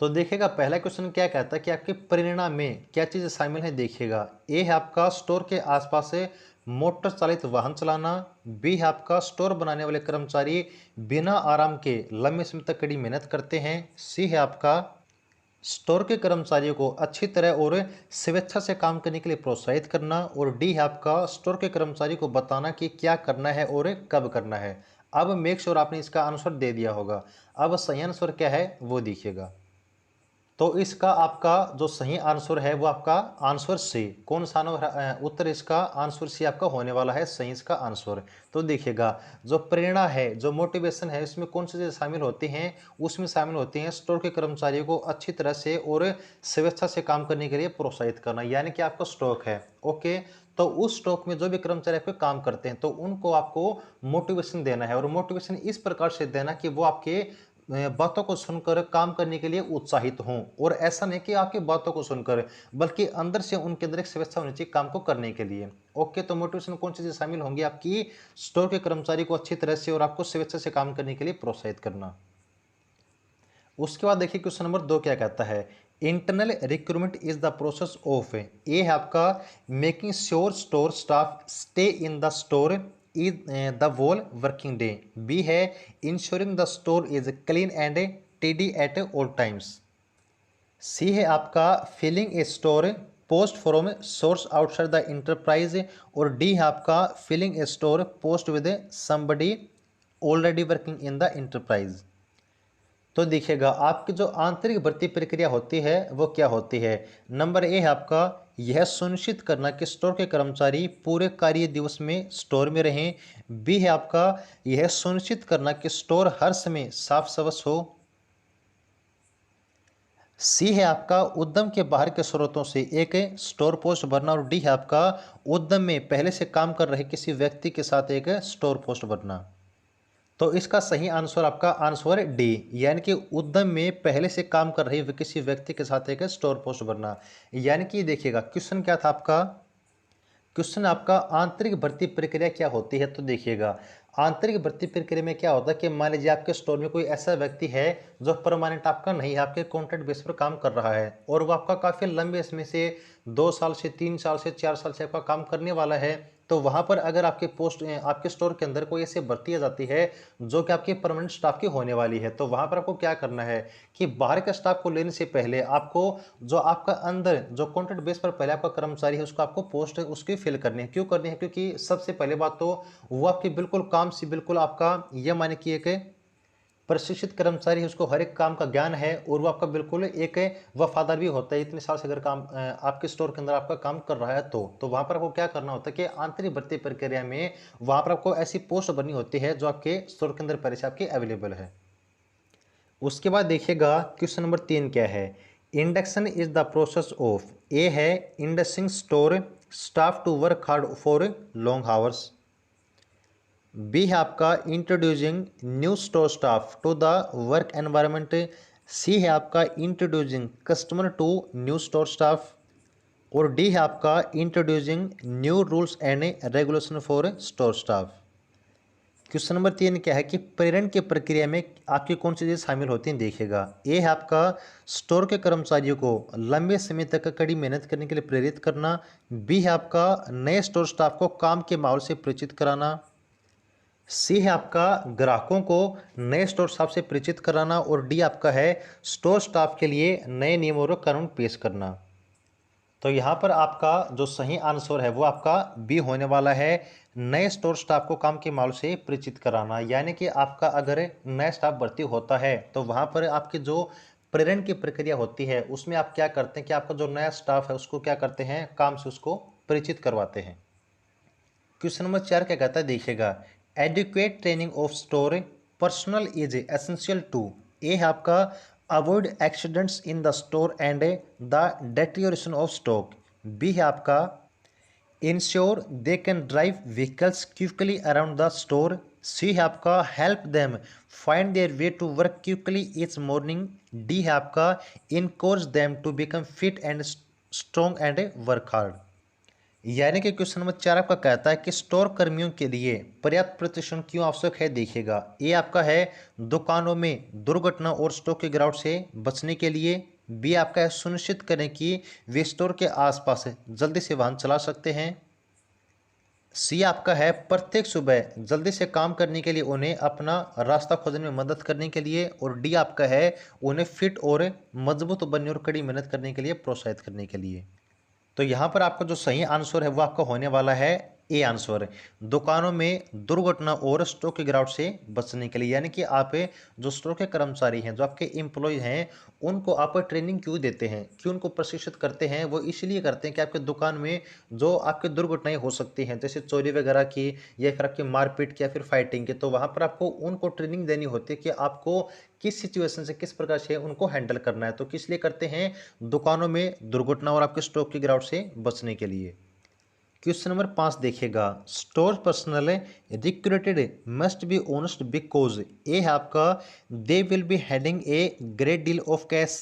तो देखिएगा, पहला question क्या कहता है कि आपके प्रेरणा में क्या चीज़ शामिल है, देखिएगा। ए है आपका स्टोर के आसपास से मोटर चालित वाहन चलाना। बी है आपका स्टोर बनाने वाले कर्मचारी बिना आराम के लंबे समय तक कड़ी मेहनत करते हैं। सी है आपका स्टोर के कर्मचारियों को अच्छी तरह और स्वेच्छा से काम करने के लिए प्रोत्साहित करना। और डी है आपका स्टोर के कर्मचारी को बताना कि क्या करना है और कब करना है। अब मेक श्योर आपने इसका आंसर दे दिया होगा। अब सही आंसर क्या है वो देखिएगा। तो इसका आपका जो सही आंसर है वो आपका आंसर सी। कौन सा उत्तर इसका आंसर सी आपका होने वाला है, सही इसका आंसर। तो देखिएगा, जो प्रेरणा है, जो मोटिवेशन है, इसमें कौन सी चीजें शामिल होती हैं, उसमें शामिल होती हैं स्टोर के कर्मचारियों को अच्छी तरह से और स्वेच्छा से काम करने के लिए प्रोत्साहित करना, यानी कि आपका स्टॉक है। ओके। तो उस स्टॉक में जो भी कर्मचारी आपके काम करते हैं, तो उनको आपको मोटिवेशन देना है और मोटिवेशन इस प्रकार से देना कि वो आपके बातों को सुनकर काम करने के लिए उत्साहित हों। और ऐसा नहीं कि आपकी बातों को सुनकर, बल्कि अंदर से उनके अंदर एक स्वेच्छा होनी चाहिए काम को करने के लिए। ओके। तो मोटिवेशन कौन सी चीजें शामिल होंगी आपकी, स्टोर के कर्मचारी को अच्छी तरह से और आपको स्वेच्छा से काम करने के लिए प्रोत्साहित करना। उसके बाद देखिए क्वेश्चन नंबर 2 क्या कहता है, internal recruitment is the process of. A है आपका making sure store staff stay in the store is the whole working day. B है ensuring the store is clean and tidy at all times. C है आपका filling a store post from source outside the enterprise. और D है आपका filling a store post with somebody already working in the enterprise. तो देखिएगा, आपकी जो आंतरिक भर्ती प्रक्रिया होती है वो क्या होती है। नंबर ए है आपका यह सुनिश्चित करना कि स्टोर के कर्मचारी पूरे कार्य दिवस में स्टोर में रहें। बी है आपका यह सुनिश्चित करना कि स्टोर हर समय साफ स्वच्छ हो। सी है आपका उद्यम के बाहर के स्रोतों से एक स्टोर पोस्ट भरना। और डी है आपका उद्यम में पहले से काम कर रहे किसी व्यक्ति के साथ एक स्टोर पोस्ट भरना। तो इसका सही आंसर आपका आंसर डी, यानी कि उद्यम में पहले से काम कर रहे किसी व्यक्ति के साथ एक स्टोर पोस्ट भरना। यानी कि देखिएगा, क्वेश्चन क्या था आपका, क्वेश्चन आपका आंतरिक भर्ती प्रक्रिया क्या होती है। तो देखिएगा, आंतरिक भर्ती प्रक्रिया में क्या होता है कि मान लीजिए आपके स्टोर में कोई ऐसा व्यक्ति है जो परमानेंट आपका नहीं है, आपके कॉन्ट्रैक्ट बेस पर काम कर रहा है और वो आपका काफी लंबे समय से 2 साल से 3 साल से 4 साल से आपका काम करने वाला है। तो वहां पर अगर आपके पोस्ट आपके स्टोर के अंदर कोई ऐसी भर्ती आ जाती है जो कि आपके परमानेंट स्टाफ की होने वाली है, तो वहां पर आपको क्या करना है कि बाहर के स्टाफ को लेने से पहले आपको जो आपका अंदर जो कॉन्ट्रैक्ट बेस पर पहले आपका कर्मचारी है उसको आपको पोस्ट उसकी फिल करनी है। क्यों करनी है, क्योंकि सबसे पहले बात तो वो आपके बिल्कुल काम से बिल्कुल आपका ये माने कि एक प्रशिक्षित कर्मचारी है, उसको हर एक काम का ज्ञान है और वो आपका बिल्कुल एक वफादार भी होता है। इतने साल से अगर काम आपके स्टोर के अंदर आपका काम कर रहा है तो वहां पर आपको क्या करना होता है कि आंतरिक भर्ती प्रक्रिया में वहां पर आपको ऐसी पोस्ट बननी होती है जो आपके स्टोर के अंदर पहले से आपकी अवेलेबल है। उसके बाद देखिएगा क्वेश्चन नंबर 3 क्या है, induction is the process of. A है inducting store staff to work hard for long hours. B है आपका introducing new store staff to the work environment. C है आपका introducing customer to new store staff. और D है आपका introducing new rules and regulation for store staff. Question number 3 क्या है कि प्रेरण की प्रक्रिया में आपकी कौन सी चीज़ें शामिल होती हैं देखिएगा। ए है आपका स्टोर के कर्मचारियों को लंबे समय तक कड़ी मेहनत करने के लिए प्रेरित करना। बी है आपका नए स्टोर स्टाफ को काम के माहौल से परिचित कराना। सी है आपका ग्राहकों को नए स्टोर स्टाफ से परिचित कराना। और डी आपका है स्टोर स्टाफ के लिए नए नियम और कानून पेश करना। तो यहाँ पर आपका जो सही आंसर है वो आपका बी होने वाला है, नए स्टोर स्टाफ को काम के माहौल से परिचित कराना। यानी कि आपका अगर नया स्टाफ भर्ती होता है तो वहाँ पर आपकी जो प्रेरण की प्रक्रिया होती है उसमें आप क्या करते हैं कि आपका जो नया स्टाफ है उसको क्या करते हैं, काम से उसको परिचित करवाते हैं। क्वेश्चन नंबर 4 क्या कहता है देखिएगा। Adequate training of store personnel is essential to. A है आपका avoid accidents in the store and the deterioration of stock. B है आपका ensure they can drive vehicles quickly around the store. C है आपका help them find their way to work quickly each morning. D है आपका encourage them to become fit and strong and work hard. यानी कि question number 4 आपका कहता है कि स्टोर कर्मियों के लिए पर्याप्त प्रशिक्षण क्यों आवश्यक है देखिएगा। ए आपका है दुकानों में दुर्घटना और स्टॉक की गिरावट से बचने के लिए। बी आपका है सुनिश्चित करें कि वे स्टोर के आसपास जल्दी से वाहन चला सकते हैं। सी आपका है प्रत्येक सुबह जल्दी से काम करने के लिए उन्हें अपना रास्ता खोजने में मदद करने के लिए। और डी आपका है उन्हें फिट और मजबूत बनने और कड़ी मेहनत करने के लिए प्रोत्साहित करने के लिए। तो यहाँ पर आपका जो सही आंसर है वो आपका होने वाला है ए आंसर, दुकानों में दुर्घटना और स्टॉक की गिरावट से बचने के लिए। यानी कि आप जो स्टोर के कर्मचारी हैं, जो आपके एम्प्लॉय हैं, उनको आप ट्रेनिंग क्यों देते हैं, क्यों उनको प्रशिक्षित करते हैं, वो इसलिए करते हैं कि आपके दुकान में जो आपकी दुर्घटनाएं हो सकती हैं जैसे चोरी वगैरह की या फिर आपकी मारपीट की या फिर फाइटिंग की, तो वहाँ पर आपको उनको ट्रेनिंग देनी होती है कि आपको किस सिचुएशन से किस प्रकार से उनको हैंडल करना है। तो किस लिए करते हैं, दुकानों में दुर्घटना और आपके स्टॉक की गिरावट से बचने के लिए। क्वेश्चन नंबर 5 देखिएगा। Store personnel recruited must be honest because A है आपका they will be having a great deal of cash.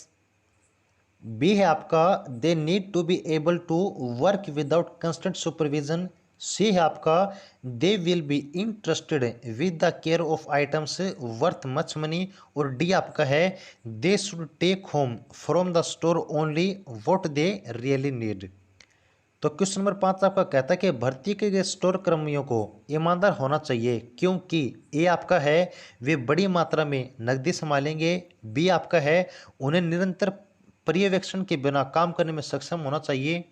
B है आपका they need to be able to work without constant supervision. C है आपका they will be interested with the care of items worth much money. और D आपका है they should take home from the store only what they really need. तो question number 5 आपका कहता है कि भर्ती के गए स्टोर कर्मियों को ईमानदार होना चाहिए क्योंकि ए आपका है वे बड़ी मात्रा में नकदी संभालेंगे। बी आपका है उन्हें निरंतर पर्यवेक्षण के बिना काम करने में सक्षम होना चाहिए।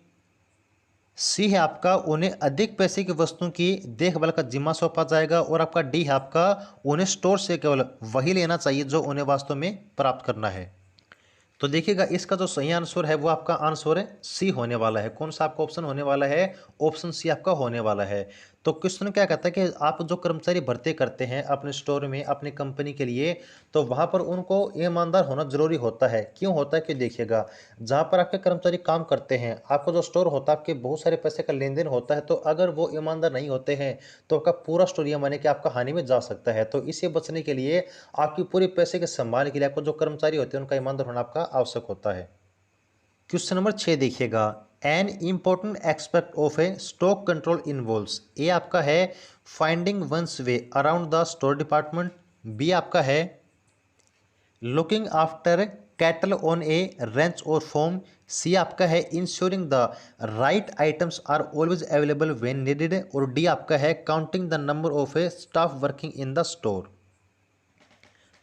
सी है आपका उन्हें अधिक पैसे की वस्तुओं की देखभाल का जिम्मा सौंपा जाएगा। और आपका डी है आपका उन्हें स्टोर से केवल वही लेना चाहिए जो उन्हें वास्तव में प्राप्त करना है। तो देखिएगा इसका जो सही आंसर है वो आपका आंसर है सी होने वाला है। कौन सा आपका ऑप्शन होने वाला है, ऑप्शन सी आपका होने वाला है। तो क्वेश्चन क्या कहता है कि आप जो कर्मचारी भर्ती करते हैं अपने स्टोर में अपनी कंपनी के लिए, तो वहां पर उनको ईमानदार होना जरूरी होता है। क्यों होता है कि देखिएगा जहां पर आपके कर्मचारी काम करते हैं, आपका जो स्टोर होता है आपके बहुत सारे पैसे का लेन देन होता है, तो अगर वो ईमानदार नहीं होते हैं तो आपका पूरा स्टोर ये माने कि आपका हानि में जा सकता है। तो इसे बचने के लिए आपकी पूरी पैसे के संभाल के लिए आपको जो कर्मचारी होते हैं उनका ईमानदार होना आपका आवश्यक होता है। क्वेश्चन नंबर 6 देखिएगा। An important aspect of a stock control involves. A आपका है finding one's way around the store department. B आपका है looking after cattle on a ranch और फॉर्म। सी आपका है ensuring the right items are always available when needed. और D आपका है counting the number of a staff working in the store.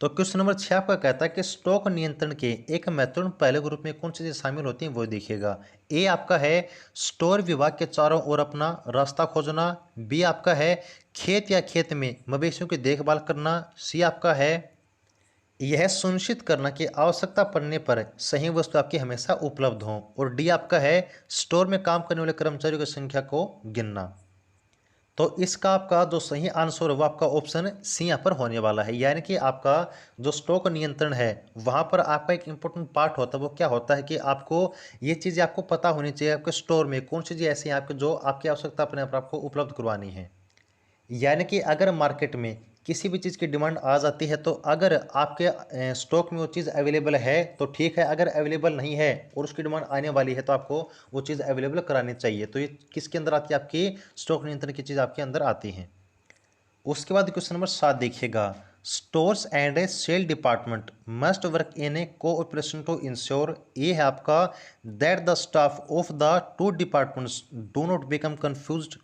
तो question number 6 आपका कहता है कि स्टॉक नियंत्रण के एक महत्वपूर्ण पहले ग्रुप में कौन सी चीजें शामिल होती हैं वो देखिएगा। ए आपका है स्टोर विभाग के चारों ओर अपना रास्ता खोजना। बी आपका है खेत या खेत में मवेशियों की देखभाल करना। सी आपका है यह सुनिश्चित करना कि आवश्यकता पड़ने पर सही वस्तु आपकी हमेशा उपलब्ध हो। और डी आपका है स्टोर में काम करने वाले कर्मचारियों की संख्या को गिनना। तो इसका आपका जो सही आंसर है वो आपका ऑप्शन सी यहाँ पर होने वाला है। यानी कि आपका जो स्टॉक नियंत्रण है वहाँ पर आपका एक इम्पोर्टेंट पार्ट होता है, वो क्या होता है कि आपको ये चीज़ें आपको पता होनी चाहिए आपके स्टोर में कौन सी चीज़ें ऐसी हैं आपके जो आपकी आवश्यकता अपने आप आपको उपलब्ध करवानी है। यानी कि अगर मार्केट में किसी भी चीज़ की डिमांड आ जाती है तो अगर आपके स्टॉक में वो चीज़ अवेलेबल है तो ठीक है, अगर अवेलेबल नहीं है और उसकी डिमांड आने वाली है तो आपको वो चीज़ अवेलेबल करानी चाहिए। तो ये किसके अंदर आती है? आपकी स्टॉक नियंत्रण की चीज़ आपके अंदर आती है। उसके बाद क्वेश्चन नंबर 7 देखिएगा, stores and a sale department must work in a cooperation to ensure, ये है आपका, that the staff of the two departments do not become confused.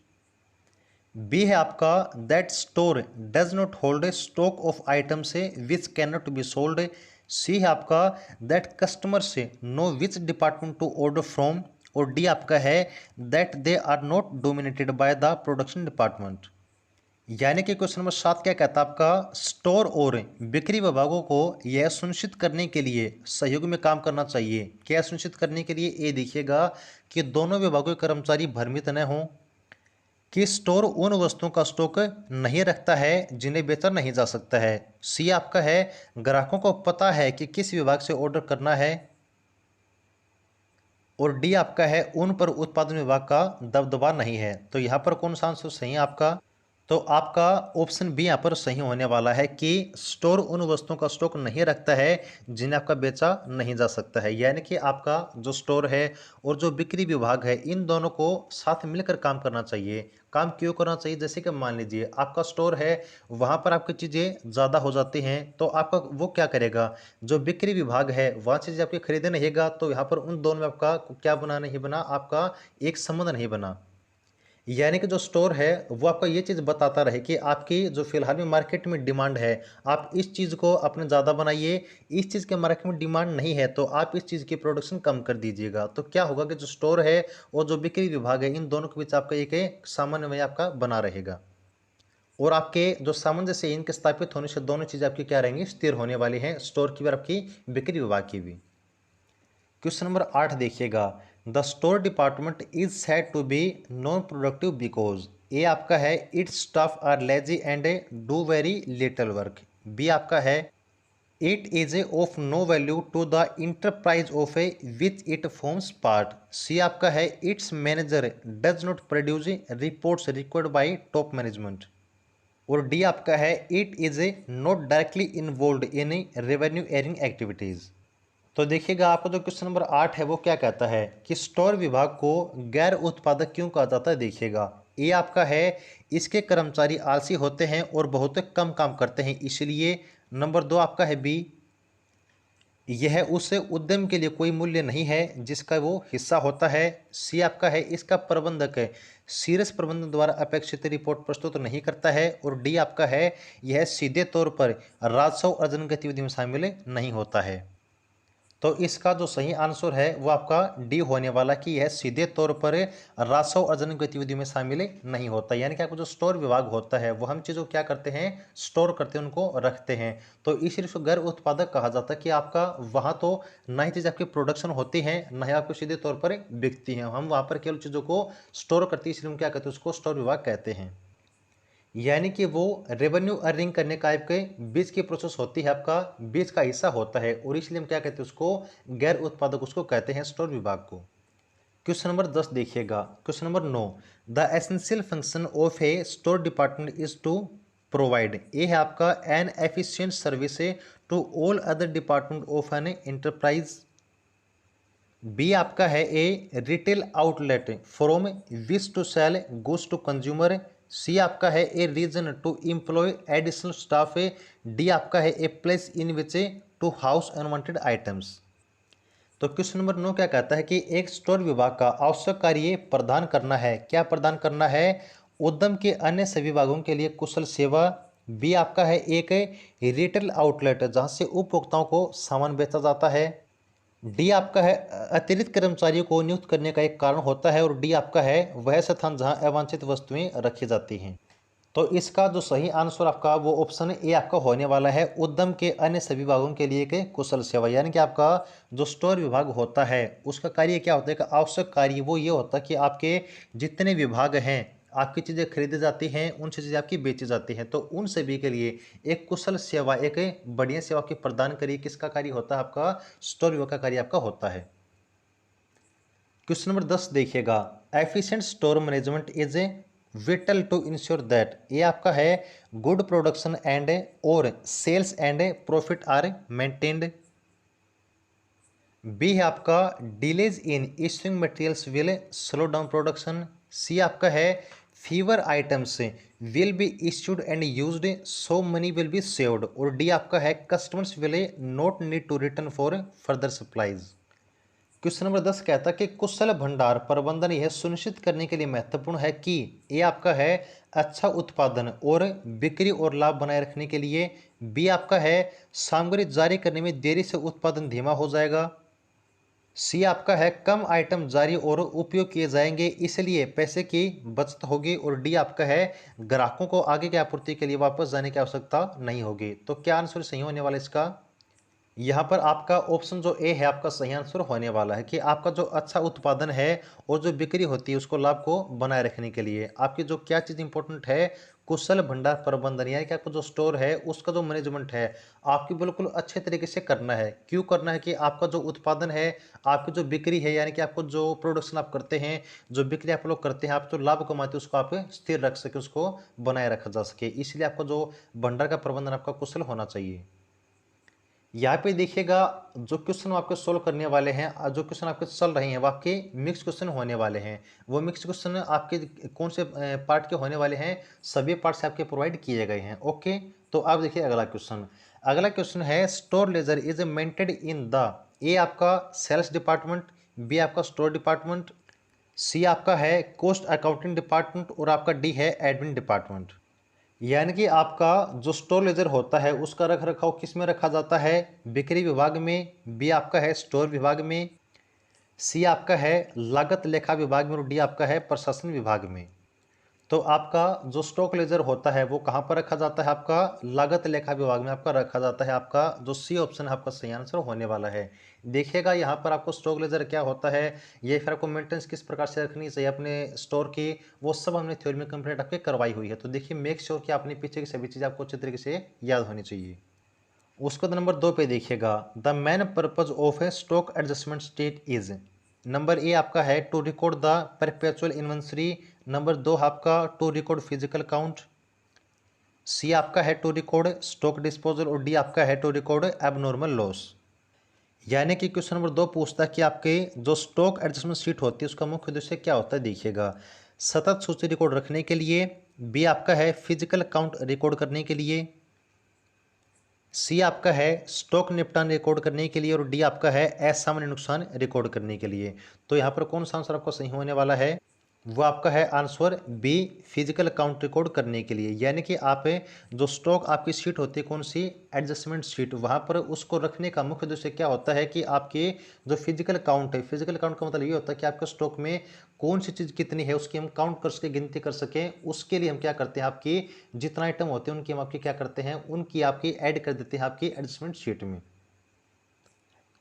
B है आपका, that store does not hold a stock of items which can not be sold. C है आपका, that customers know which department to order from. और D आपका है, that they are not dominated by the production department. यानी कि question number 7 क्या कहता है आपका, स्टोर और बिक्री विभागों को यह सुनिश्चित करने के लिए सहयोग में काम करना चाहिए। क्या सुनिश्चित करने के लिए? ये देखिएगा कि दोनों विभागों के कर्मचारी भ्रमित न हों, कि स्टोर उन वस्तुओं का स्टॉक नहीं रखता है जिन्हें बेचा नहीं जा सकता है। सी आपका है, ग्राहकों को पता है कि किस विभाग से ऑर्डर करना है। और डी आपका है, उन पर उत्पादन विभाग का दबदबा नहीं है। तो यहाँ पर कौन सा आंसर सही है आपका? तो आपका ऑप्शन बी यहाँ पर सही होने वाला है कि स्टोर उन वस्तुओं का स्टॉक नहीं रखता है जिन्हें आपका बेचा नहीं जा सकता है। यानी कि आपका जो स्टोर है और जो बिक्री विभाग है, इन दोनों को साथ मिलकर काम करना चाहिए। काम क्यों करना चाहिए? जैसे कि मान लीजिए आपका स्टोर है, वहाँ पर आपकी चीज़ें ज़्यादा हो जाती हैं तो आपका वो क्या करेगा, जो बिक्री विभाग है वहाँ चीज़ें आपकी खरीदे नहीं तो यहाँ पर उन दोनों में आपका क्या बना नहीं बना, आपका एक संबंध नहीं बना। यानी कि जो स्टोर है वो आपको ये चीज़ बताता रहे कि आपकी जो फिलहाल में मार्केट में डिमांड है, आप इस चीज़ को अपने ज़्यादा बनाइए, इस चीज़ के मार्केट में डिमांड नहीं है तो आप इस चीज़ की प्रोडक्शन कम कर दीजिएगा। तो क्या होगा कि जो स्टोर है और जो बिक्री विभाग है, इन दोनों के बीच आपका एक समन्वय आपका बना रहेगा। और आपके जो सामंजस्य इनके स्थापित होने से दोनों चीज़ें आपकी क्या रहेंगी, स्थिर होने वाली हैं, स्टोर की भी और आपकी बिक्री विभाग की भी। क्वेश्चन नंबर 8 देखिएगा, the store department is said to be non productive because, A आपका है, its staff are lazy and do very little work. B आपका है, it is a of no value to the enterprise of a which it forms part. C आपका है, its manager does not produce reports required by top management. और D आपका है, it is a not directly involved in revenue earring activities. तो देखिएगा, आपका जो question number 8 है वो क्या कहता है कि स्टोर विभाग को गैर उत्पादक क्यों कहा जाता है। देखिएगा, ये आपका है, इसके कर्मचारी आलसी होते हैं और बहुत कम काम करते हैं इसलिए। नंबर 2 आपका है बी, यह उस उद्यम के लिए कोई मूल्य नहीं है जिसका वो हिस्सा होता है। सी आपका है, इसका प्रबंधक है शीर्ष प्रबंधन द्वारा अपेक्षित रिपोर्ट प्रस्तुत नहीं करता है। और डी आपका है, यह सीधे तौर पर राजस्व अर्जन गतिविधि में शामिल नहीं होता है। तो इसका जो सही आंसर है वो आपका डी होने वाला कि यह सीधे तौर पर राजस्व अर्जन गतिविधि में शामिल नहीं होता। यानी कि आपको जो स्टोर विभाग होता है वो हम चीज़ों क्या करते हैं, स्टोर करते हैं, उनको रखते हैं। तो इसलिए उसको गैर उत्पादक कहा जाता है कि आपका वहाँ तो ना ही चीज़ आपकी प्रोडक्शन होती है, ना ही आपको सीधे तौर पर बिकती हैं, हम वहाँ पर केवल चीज़ों को स्टोर करते हैं, इसलिए हम क्या कहते हैं, उसको स्टोर विभाग कहते हैं। यानी कि वो रेवेन्यू अर्निंग करने का आपके बीच की प्रोसेस होती है, आपका बीच का हिस्सा होता है, और इसलिए हम क्या कहते हैं, उसको गैर उत्पादक उसको कहते हैं, स्टोर विभाग को। क्वेश्चन नंबर 10 देखिएगा, question number 9, the essential function of a store department is to provide, ये है आपका, an efficient service to all other department of an enterprise. B आपका है, a retail outlet from which to sell goods to consumer. C आपका है, a reason to employ additional staff. D आपका है, a place in which to house unwanted items. तो question number 9 क्या कहता है कि एक स्टोर विभाग का आवश्यक कार्य प्रदान करना है। क्या प्रदान करना है? उद्यम के अन्य सभी विभागों के लिए कुशल सेवा। बी आपका है, एक रिटेल आउटलेट जहां से उपभोक्ताओं को सामान बेचा जाता है। डी आपका है, अतिरिक्त कर्मचारियों को नियुक्त करने का एक कारण होता है। और डी आपका है, वह स्थान जहां अवांछित वस्तुएं रखी जाती हैं। तो इसका जो सही आंसर आपका वो ऑप्शन ए आपका होने वाला है, उद्यम के अन्य सभी विभागों के लिए के कुशल सेवा। यानी कि आपका जो स्टोर विभाग होता है उसका कार्य क्या होता है, कि आवश्यक कार्य वो ये होता है कि आपके जितने विभाग हैं, आपकी चीज़ें खरीदी जाती हैं, उन चीज़ें आपकी बेची जाती हैं, तो उन सभी के लिए एक कुशल सेवा, एक बढ़िया सेवा की प्रदान करिए, किसका कार्य होता है, आपका स्टोर विभाग का कार्य आपका होता है। क्वेश्चन नंबर 10 देखिएगा, efficient store management is a vital to ensure that, ये आपका है गुड प्रोडक्शन एंड और sales and profit are maintained. B है आपका delays in issuing materials will slow down production. C आपका है fewer items will be issued and used so money will be saved. और D आपका है customers will not need to return for further supplies. Question number 10 कहता है कि कुशल भंडार प्रबंधन यह सुनिश्चित करने के लिए महत्वपूर्ण है कि ये आपका है अच्छा उत्पादन और बिक्री और लाभ बनाए रखने के लिए। बी आपका है सामग्री जारी करने में देरी से उत्पादन धीमा हो जाएगा। सी आपका है कम आइटम जारी और उपयोग किए जाएंगे इसलिए पैसे की बचत होगी। और डी आपका है ग्राहकों को आगे की आपूर्ति के लिए वापस जाने की आवश्यकता नहीं होगी। तो क्या आंसर सही होने वाला इसका? यहाँ पर आपका ऑप्शन जो ए है आपका सही आंसर होने वाला है कि आपका जो अच्छा उत्पादन है और जो बिक्री होती है उसको लाभ को बनाए रखने के लिए आपकी जो क्या चीज़ इंपॉर्टेंट है, कुशल भंडार प्रबंधन, यानी कि आपका जो स्टोर है उसका जो मैनेजमेंट है आपकी बिल्कुल अच्छे तरीके से करना है। क्यों करना है कि आपका जो उत्पादन है, आपकी जो बिक्री है, यानी कि आपको जो प्रोडक्शन आप करते हैं, जो बिक्री आप लोग करते हैं, आप जो लाभ कमाते हैं उसको आप स्थिर रख सके, उसको बनाए रखा जा सके, इसलिए आपका जो भंडार का प्रबंधन आपका कुशल होना चाहिए। यहाँ पे देखिएगा जो क्वेश्चन आपके सोल्व करने वाले हैं, जो क्वेश्चन आपके चल रहे हैं वो आपके मिक्स क्वेश्चन होने वाले हैं। वो मिक्स क्वेश्चन आपके कौन से पार्ट के होने वाले हैं, सभी पार्ट से आपके प्रोवाइड किए गए हैं। ओके, तो आप देखिए अगला क्वेश्चन। अगला क्वेश्चन है store ledger is maintained in the, A आपका सेल्स डिपार्टमेंट, बी आपका स्टोर डिपार्टमेंट, सी आपका है कॉस्ट अकाउंटिंग डिपार्टमेंट और आपका डी है एडमिन डिपार्टमेंट। यानी कि आपका जो स्टोर लेजर होता है उसका रख रखाव किस में रखा जाता है, बिक्री विभाग में, बी आपका है स्टोर विभाग में, सी आपका है लागत लेखा विभाग में और डी आपका है प्रशासन विभाग में। तो आपका जो स्टॉक लेजर होता है वो कहाँ पर रखा जाता है, आपका लागत लेखा विभाग में आपका रखा जाता है। आपका जो सी ऑप्शन है आपका सही आंसर होने वाला है। देखिएगा यहाँ पर आपको स्टॉक लेजर क्या होता है, ये फिर आपको मेंटेनेंस किस प्रकार से रखनी चाहिए अपने स्टोर की, वो सब हमने थ्योरी में कंप्लीट आपके करवाई हुई है। तो देखिए मेक श्योर कि आपने पीछे की सभी चीज़ आपको अच्छे तरीके से याद होनी चाहिए। उसके बाद नंबर 2 पे देखिएगा the main purpose of a stock adjustment state is, number A आपका है to record the perpetual inventory, number 2 आपका to record physical count, C आपका है टू रिकॉर्ड स्टॉक डिस्पोजल और डी आपका है टू रिकॉर्ड एबनॉर्मल लॉस। यानी कि क्वेश्चन नंबर 2 पूछता है कि आपके जो स्टॉक एडजस्टमेंट शीट होती है उसका मुख्य उद्देश्य क्या होता है। देखिएगा सतत सूची रिकॉर्ड रखने के लिए, बी आपका है फिजिकल काउंट रिकॉर्ड करने के लिए, सी आपका है स्टॉक निपटान रिकॉर्ड करने के लिए और डी आपका है असामान्य नुकसान रिकॉर्ड करने के लिए। तो यहाँ पर कौन सा आंसर आपका सही होने वाला है, वो आपका है answer B physical count record करने के लिए। यानी कि आप जो स्टॉक आपकी शीट होती है कौन सी, एडजस्टमेंट शीट, वहाँ पर उसको रखने का मुख्य उद्देश्य क्या होता है कि आपके जो फिजिकल काउंट है, फिजिकल काउंट का मतलब ये होता है कि आपके स्टॉक में कौन सी चीज़ कितनी है उसकी हम काउंट कर सके, गिनती कर सकें। उसके लिए हम क्या करते हैं, आपकी जितना आइटम होते हैं उनकी हम आपकी क्या करते हैं, उनकी आपकी ऐड कर देते हैं आपकी एडजस्टमेंट शीट में।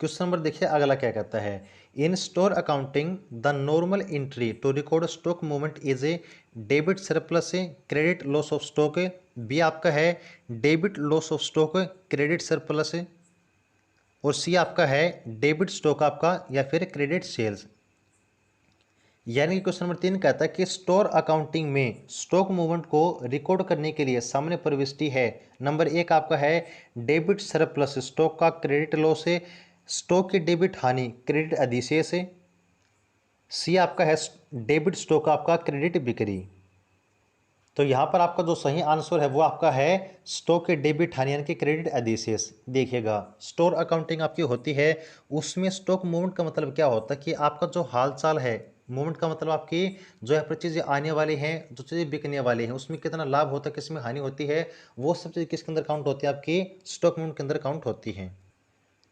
क्वेश्चन नंबर देखिए अगला क्या कहता है, in store accounting the normal entry to record stock movement is A debit surplus credit loss of stock, B आपका है debit loss of stock credit surplus और सी आपका है डेबिट स्टॉक आपका या फिर क्रेडिट सेल्स। यानी कि क्वेश्चन नंबर 3 कहता है कि स्टोर अकाउंटिंग में स्टॉक मूवमेंट को रिकॉर्ड करने के लिए सामान्य प्रविष्टि है, नंबर 1 आपका है डेबिट सरप्लस स्टॉक का क्रेडिट लॉस है, स्टॉक की डेबिट हानि क्रेडिट अधिशेष है, सी आपका है डेबिट स्टॉक आपका क्रेडिट बिक्री। तो यहाँ पर आपका जो सही आंसर है वो आपका है स्टॉक के डेबिट हानि यानी कि क्रेडिट अधिशेष। देखिएगा स्टोर अकाउंटिंग आपकी होती है, उसमें स्टॉक मूवमेंट का मतलब क्या होता है कि आपका जो हाल चाल है, मूवमेंट का मतलब आपकी जो है चीज़ें आने वाली हैं, जो चीज़ें बिकने वाली हैं, उसमें कितना लाभ होता है, किसमें हानि होती है, वो सब चीज़ किसके अंदर काउंट होती है, आपकी स्टॉक मूवमेंट के अंदर काउंट होती है।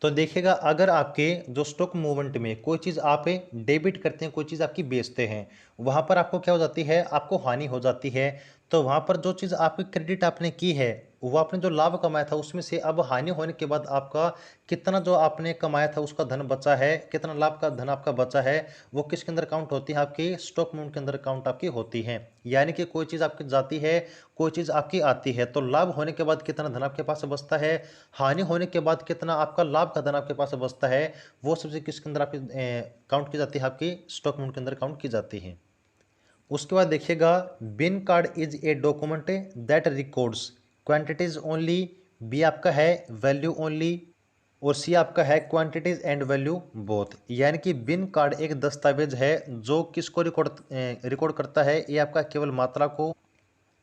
तो देखिएगा अगर आपके जो स्टॉक मूवमेंट में कोई चीज़ आप डेबिट करते हैं, कोई चीज़ आपकी बेचते हैं, वहाँ पर आपको क्या हो जाती है, आपको हानि हो जाती है। तो वहाँ पर जो चीज़ आपकी क्रेडिट आपने की है, वो आपने जो लाभ कमाया था उसमें से अब हानि होने के बाद आपका कितना जो आपने कमाया था उसका धन बचा है, कितना लाभ का धन आपका बचा है, वो किसके अंदर काउंट होती है, आपकी स्टॉक मूवमेंट के अंदर काउंट आपकी होती है। यानी कि कोई चीज़ आपकी जाती है, कोई चीज़ आपकी आती है, तो लाभ होने के बाद कितना धन आपके पास बचता है, हानि होने के बाद कितना आपका लाभ का धन आपके पास बचता है, वो सबसे किसके अंदर आपकी काउंट की जाती है, आपकी स्टॉक मूवमेंट के अंदर काउंट की जाती है। उसके बाद देखिएगा bin card is a document that records quantities only, B आपका है वैल्यू ओनली, और सी आपका है क्वांटिटीज एंड वैल्यू बोथ। यानी कि बिन कार्ड एक दस्तावेज है जो किसको रिकॉर्ड करता है, ये आपका केवल मात्रा को,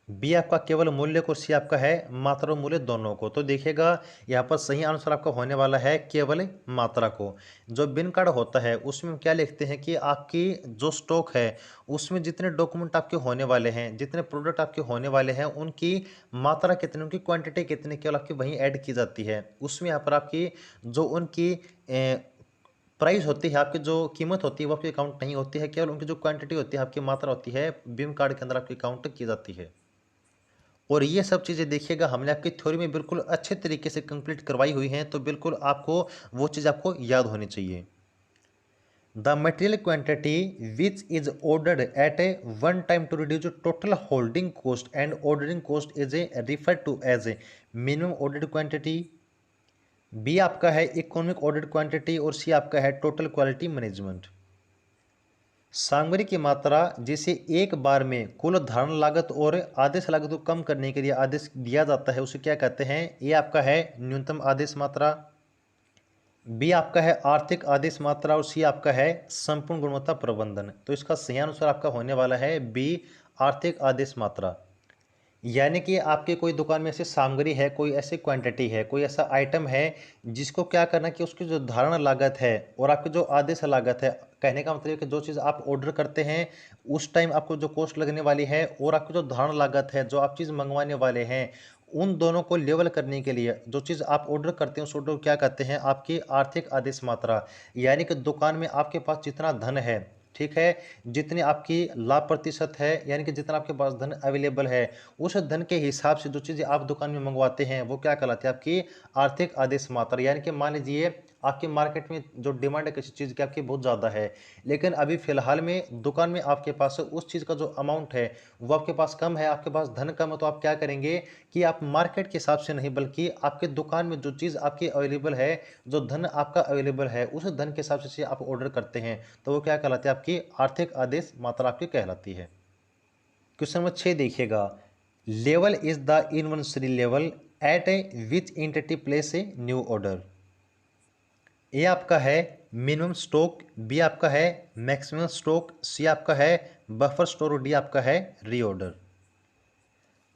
बी आपका केवल मूल्य को, सी आपका है मात्रा और मूल्य दोनों को। तो देखिएगा यहाँ पर सही आंसर आपका होने वाला है केवल मात्रा को। जो बिन कार्ड होता है उसमें हम क्या लिखते हैं कि आपकी जो स्टॉक है उसमें जितने डॉक्यूमेंट आपके होने वाले हैं, जितने प्रोडक्ट आपके होने वाले हैं, उनकी मात्रा कितनी, उनकी क्वांटिटी कितनी केवल आपकी वहीं ऐड की जाती है। उसमें यहाँ पर आपकी जो उनकी प्राइस होती है, आपकी जो कीमत होती है वो आपकी काउंट नहीं होती है, केवल उनकी जो क्वांटिटी होती है, आपकी मात्रा होती है, बिन कार्ड के अंदर आपकी काउंट की जाती है। और ये सब चीज़ें देखिएगा हमने आपकी थ्योरी में बिल्कुल अच्छे तरीके से कंप्लीट करवाई हुई हैं, तो बिल्कुल आपको वो चीज़ आपको याद होनी चाहिए। The material quantity which is ordered at a one time to reduce total holding cost and ordering cost is A refer to as a minimum ordered quantity, B आपका है इकोनॉमिक ऑर्डर्ड क्वांटिटी, और C आपका है total quality management. सामग्री की मात्रा जिसे एक बार में कुल धारण लागत और आदेश लागत को कम करने के लिए आदेश दिया जाता है उसे क्या कहते हैं, ये आपका है न्यूनतम आदेश मात्रा, बी आपका है आर्थिक आदेश मात्रा, और सी आपका है संपूर्ण गुणवत्ता प्रबंधन। तो इसका सही आंसर आपका होने वाला है बी आर्थिक आदेश मात्रा। यानी कि आपके कोई दुकान में ऐसी सामग्री है, कोई ऐसी क्वांटिटी है, कोई ऐसा आइटम है जिसको क्या करना कि उसकी जो धारण लागत है और आपकी जो आदेश लागत है, कहने का मतलब है कि जो चीज़ आप ऑर्डर करते हैं उस टाइम आपको जो कॉस्ट लगने वाली है और आपकी जो धारण लागत है जो आप चीज़ मंगवाने वाले हैं, उन दोनों को लेवल करने के लिए जो चीज़ आप ऑर्डर करते हैं उस ऑर्डर को क्या कहते हैं, आपकी आर्थिक आदेश मात्रा। यानी कि दुकान में आपके पास जितना धन है, ठीक है, जितनी आपकी लाभ प्रतिशत है, यानी कि जितना आपके पास धन अवेलेबल है, उस धन के हिसाब से जो चीज़ें आप दुकान में मंगवाते हैं वो क्या कहलाती है, आपकी आर्थिक आदेश मात्रा। यानी कि मान लीजिए आपकी मार्केट में जो डिमांड है किसी चीज़ की आपकी बहुत ज़्यादा है, लेकिन अभी फिलहाल में दुकान में आपके पास उस चीज़ का जो अमाउंट है वो आपके पास कम है, आपके पास धन कम है, तो आप क्या करेंगे कि आप मार्केट के हिसाब से नहीं बल्कि आपके दुकान में जो चीज़ आपकी अवेलेबल है, जो धन आपका अवेलेबल है, उस धन के हिसाब से आप ऑर्डर करते हैं, तो वो क्या कहलाती है, आपकी आर्थिक आदेश मात्रा आपकी कहलाती है। क्वेश्चन नंबर 6 देखिएगा, level is the inventory level at a which entity place a new order. A आपका है मिनिमम स्टॉक, बी आपका है मैक्सिमम स्टॉक, सी आपका है बफर स्टोर, और डी आपका है रीऑर्डर।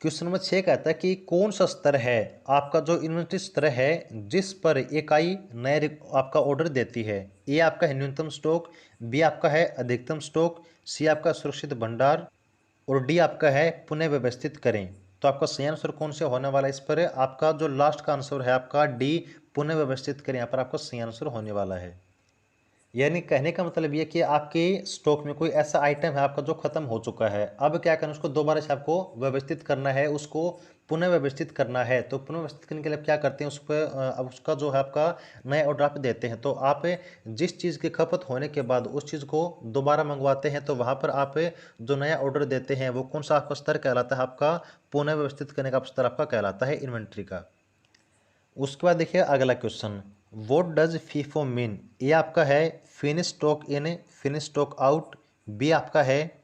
क्वेश्चन नंबर 6 कहता है कि कौन सा स्तर है आपका जो इन्वेंटरी स्तर है जिस पर इकाई नए आपका ऑर्डर देती है। ए आपका है न्यूनतम स्टॉक, बी आपका है अधिकतम स्टॉक, सी आपका सुरक्षित भंडार, और डी आपका है पुनः व्यवस्थित करें। तो आपका सही आंसर कौन से होने वाला है इस पर, आपका जो लास्ट का आंसर है आपका डी पुनः व्यवस्थित करें, यहाँ पर आपका सही आंसर होने वाला है। यानी कहने का मतलब ये कि आपके स्टॉक में कोई ऐसा आइटम है आपका जो खत्म हो चुका है, अब क्या करना, उसको दोबारा से आपको व्यवस्थित करना है, उसको पुनः व्यवस्थित करना है। तो पुनः व्यवस्थित करने के लिए आप क्या करते हैं, उस पर अब उसका जो है आपका नया ऑर्डर आप देते हैं। तो आप जिस चीज़ की खपत होने के बाद उस चीज़ को दोबारा मंगवाते हैं, तो वहाँ पर आप जो नया ऑर्डर देते हैं वो कौन सा आपका स्तर कहलाता है, आपका पुनः व्यवस्थित करने का स्तर आपका कहलाता है इन्वेंट्री का। उसके बाद देखिए अगला question, what does FIFO mean. A आपका है finish stock in, finish stock out, B आपका है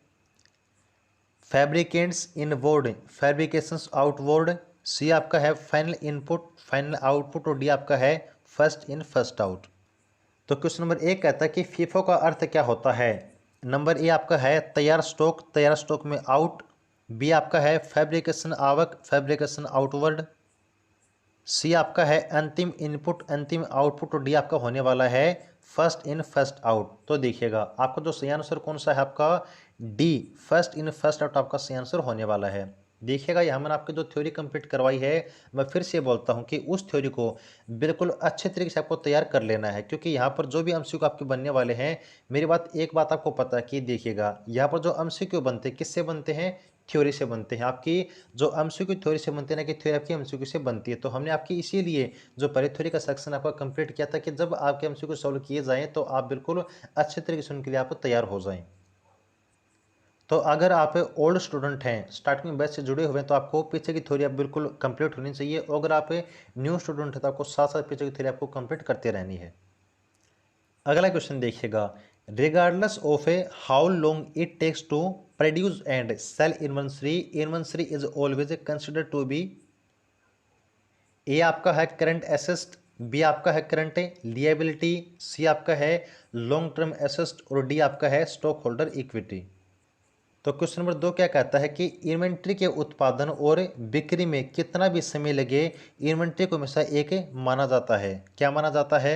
fabricants inward, fabrications outward, C आपका है फाइनल इनपुट फाइनल आउटपुट, और डी आपका है फर्स्ट इन फर्स्ट आउट। तो क्वेश्चन नंबर 1 कहता है कि फीफो का अर्थ क्या होता है। नंबर ए आपका है तैयार स्टॉक में आउट, बी आपका है फैब्रिकेशन आवक, फैब्रिकेशन आउटवर्ड, सी आपका है अंतिम इनपुट अंतिम आउटपुट, और डी आपका होने वाला है फर्स्ट इन फर्स्ट आउट। तो देखिएगा आपका जो सही आंसर कौन सा है, आपका D first in first out आपका सही आंसर होने वाला है। देखिएगा यहाँ मैंने आपकी जो थ्योरी कंप्लीट करवाई है, मैं फिर से बोलता हूँ कि उस थ्योरी को बिल्कुल अच्छे तरीके से आपको तैयार कर लेना है, क्योंकि यहाँ पर जो भी एमसीक्यू आपके बनने वाले हैं, मेरी बात एक बात आपको पता है कि देखिएगा यहाँ पर जो एमसीक्यू बनते हैं किससे बनते हैं, थ्योरी से बनते हैं। आपकी जो एमसीक्यू थ्योरी से बनते हैं ना, कि थ्योरी आपकी एमसीक्यू से बनती है। तो हमने आपकी इसीलिए जो पहले थ्योरी का सेक्शन आपका कंप्लीट किया था कि जब आपके एमसीक्यू सॉल्व किए जाएँ तो आप बिल्कुल अच्छे तरीके से उनके लिए आप तैयार हो जाएँ। तो अगर आप ओल्ड स्टूडेंट हैं, स्टार्टिंग बैच से जुड़े हुए हैं, तो आपको पीछे की थ्योरी आप बिल्कुल कंप्लीट होनी चाहिए, और अगर आप न्यू स्टूडेंट हैं तो आपको साथ साथ पीछे की थ्योरी आपको कंप्लीट करते रहनी है। अगला क्वेश्चन देखिएगा, regardless of a how long it takes to produce and sell inventory, inventory is always consider to be, A आपका है करंट एसेट, बी आपका है करंट लिएबिलिटी, सी आपका है लॉन्ग टर्म एसेट और डी आपका है स्टॉक होल्डर इक्विटी। तो क्वेश्चन नंबर 2 क्या कहता है कि इन्वेंट्री के उत्पादन और बिक्री में कितना भी समय लगे, इन्वेंट्री को हमेशा एक माना जाता है। क्या माना जाता है?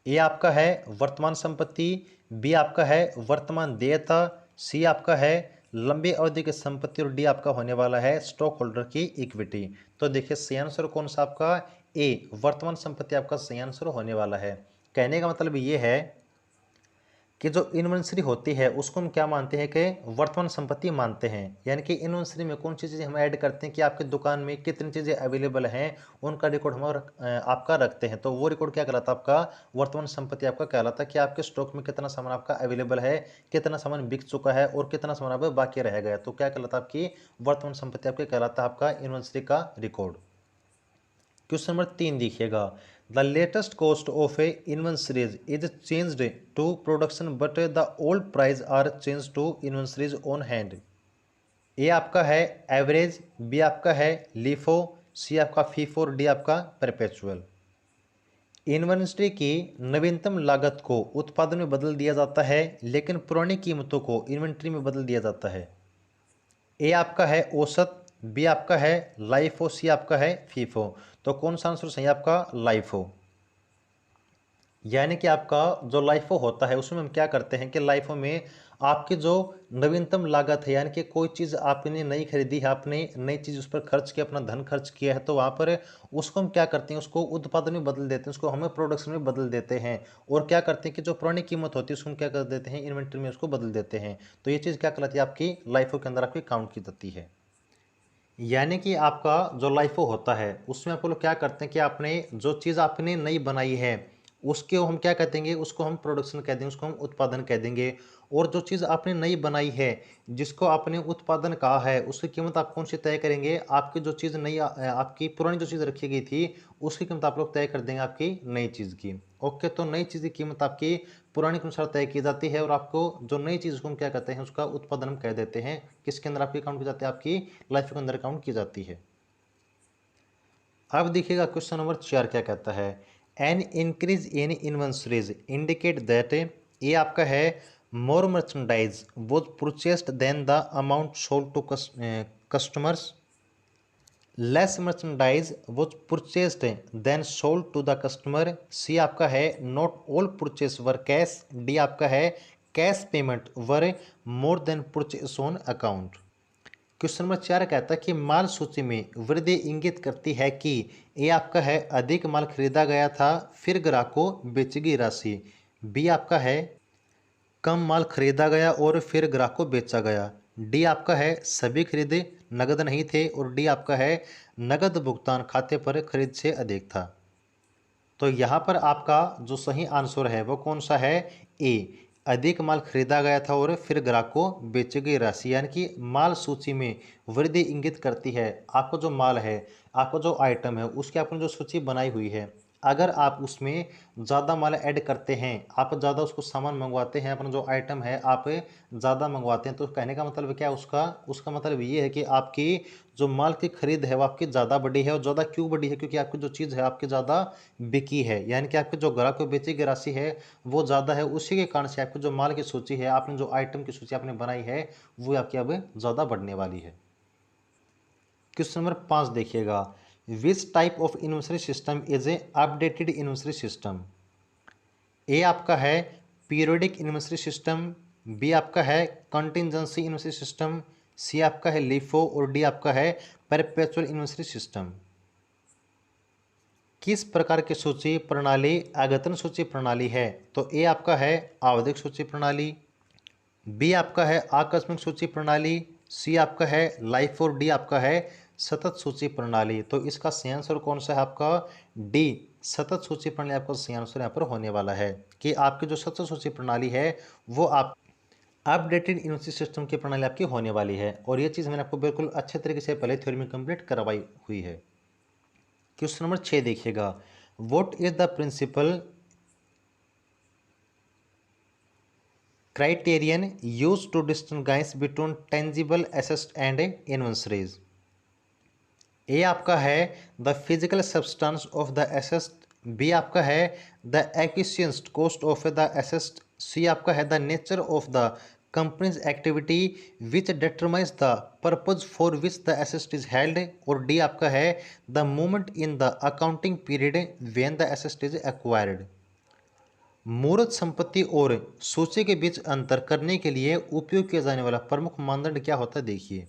ए आपका है वर्तमान संपत्ति, बी आपका है वर्तमान देयता, सी आपका है लंबी अवधि की संपत्ति और डी आपका होने वाला है स्टॉक होल्डर की इक्विटी। तो देखिए सही आंसर कौन सा आपका? ए वर्तमान संपत्ति आपका सही आंसर होने वाला है। कहने का मतलब ये है कि जो इन्वेंट्री होती है उसको हम क्या मानते हैं कि वर्तमान संपत्ति मानते हैं। यानी कि इन्वेंट्री में कौन सी चीज़ें हम ऐड करते हैं कि आपकी दुकान में कितनी चीज़ें अवेलेबल हैं, उनका रिकॉर्ड हम आपका रखते हैं। तो वो रिकॉर्ड क्या कहलाता है? आपका वर्तमान संपत्ति आपका कहलाता है कि आपके स्टॉक में कितना सामान आपका अवेलेबल है, कितना सामान बिक चुका है और कितना सामान आपका बाकी रह गया। तो क्या कहलाता है? आपकी वर्तमान संपत्ति आपके कहलाता है आपका इन्वेंट्री का रिकॉर्ड। क्वेश्चन नंबर 3 देखिएगा, the latest cost of a inventories is changed to production but the old price are change to inventories on hand. A आपका है एवरेज, बी आपका है लीफो, सी आपका फीफो और डी आपका परपेचुअल। इन्वेंट्री की नवीनतम लागत को उत्पादन में बदल दिया जाता है लेकिन पुरानी कीमतों को इन्वेंट्री में बदल दिया जाता है। ए आपका है औसत, बी आपका है लाइफो, सी आपका है फीफो। तो कौन सा आंसर सही है आपका? लाइफो। यानी कि आपका जो लाइफो होता है उसमें हम क्या करते हैं कि लाइफो में आपकी जो नवीनतम लागत है, यानी कि कोई चीज़ आपने नई खरीदी है, आपने नई चीज़ उस पर खर्च किया, अपना धन खर्च किया है, तो वहाँ पर उसको हम क्या करते हैं, उसको उत्पादन में बदल देते हैं, उसको हमें प्रोडक्शन में बदल देते हैं। और क्या करते हैं कि जो पुरानी कीमत होती है उसको हम क्या कर देते हैं, इन्वेंट्री में उसको बदल देते हैं। तो ये चीज़ क्या कहलाती है? आपकी लाइफो के अंदर आपकी काउंट की जाती है। यानी कि आपका जो लाइफो होता है उसमें आप लोग क्या करते हैं कि आपने जो चीज़ आपने नई बनाई है उसके हम क्या कह देंगे, उसको हम प्रोडक्शन कह देंगे, उसको हम उत्पादन कह देंगे। और जो चीज़ आपने नई बनाई है जिसको आपने उत्पादन कहा है उसकी कीमत आप कौन सी तय करेंगे? आपकी जो चीज़ नई आपकी पुरानी जो चीज़ रखी गई थी उसकी कीमत आप लोग तय कर देंगे आपकी नई चीज़ की। ओके, तो नई चीज़ की कीमत आपकी पुरानी के अनुसार तय की जाती है और आपको जो नई चीज़ को हम क्या कहते हैं, उसका उत्पादन हम कह देते हैं। किसके अंदर आपकी काउंट की जाती है? आपकी लाइफ के अंदर काउंट की जाती है। अब देखिएगा क्वेश्चन नंबर 4 क्या कहता है, an increase in inventories indicate that, ये आपका है more merchandise was purchased than the amount sold to customers, less merchandise was purchased than sold to the customer, C आपका है not all purchase were cash, D आपका है cash payment were more than purchase on account. Question number 4 कहता है कि माल सूची में वृद्धि इंगित करती है कि ए आपका है अधिक माल खरीदा गया था फिर ग्राहक को बेची गई राशि, बी आपका है कम माल खरीदा गया और फिर ग्राहक को बेचा गया, डी आपका है सभी खरीदे नगद नहीं थे और डी आपका है नगद भुगतान खाते पर खरीद से अधिक था। तो यहाँ पर आपका जो सही आंसर है वो कौन सा है? ए अधिक माल खरीदा गया था और फिर ग्राहक को बेची गई राशि। यानी कि माल सूची में वृद्धि इंगित करती है, आपको जो माल है, आपको जो आइटम है उसकी आपने जो सूची बनाई हुई है, अगर आप उसमें ज़्यादा माल ऐड करते हैं, आप ज़्यादा उसको सामान मंगवाते हैं, अपना जो आइटम है आप ज़्यादा मंगवाते हैं, तो कहने का मतलब क्या? उसका उसका मतलब ये है कि आपकी जो माल की खरीद है वो आपकी ज़्यादा बढ़ी है। और ज़्यादा क्यों बढ़ी है? क्योंकि आपकी जो चीज़ है आपकी ज़्यादा बिकी है। यानी कि आपके जो ग्राहक को बेची गई राशि है वो ज़्यादा है, उसी के कारण से आपकी जो माल की सूची है, आपने जो आइटम की सूची आपने बनाई है वो आपकी अब ज़्यादा बढ़ने वाली है। क्वेश्चन नंबर 5 देखिएगा, which type of inventory system is a updated inventory system? A आपका है पीरियोडिक इन्वेंटरी सिस्टम, बी आपका है कंटिजेंसी इन्वेंटरी सिस्टम, सी आपका है लीफो और डी आपका है परपेचुअल इन्वेंटरी सिस्टम। किस प्रकार की सूची प्रणाली अद्यतन सूची प्रणाली है? तो ए आपका है आवधिक सूची प्रणाली, बी आपका है आकस्मिक सूची प्रणाली, सी आपका है लाइफ और डी आपका है सतत सूची प्रणाली। तो इसका सही आंसर कौन सा है आपका? डी सतत सूची प्रणाली आपका सही आंसर यहाँ पर होने वाला है कि आपकी जो सतत सूची प्रणाली है वो आप अपडेटेड इन्वेंटरी सिस्टम की प्रणाली आपकी होने वाली है। और ये चीज़ मैंने आपको बिल्कुल अच्छे तरीके से पहले थ्योरी में कंप्लीट करवाई हुई है। क्वेश्चन नंबर 6 देखिएगा, what is the principal criterion use to distinguish between tangible assets and inventories. A आपका है the physical substance of the asset, B आपका है the acquisition cost of the asset, C आपका है the nature of the company's activity which determines the purpose for which the asset is held, और D आपका है the movement in the accounting period when the asset is acquired. मूर्त संपत्ति और सूची के बीच अंतर करने के लिए उपयोग किया जाने वाला प्रमुख मानदंड क्या होता है, देखिए।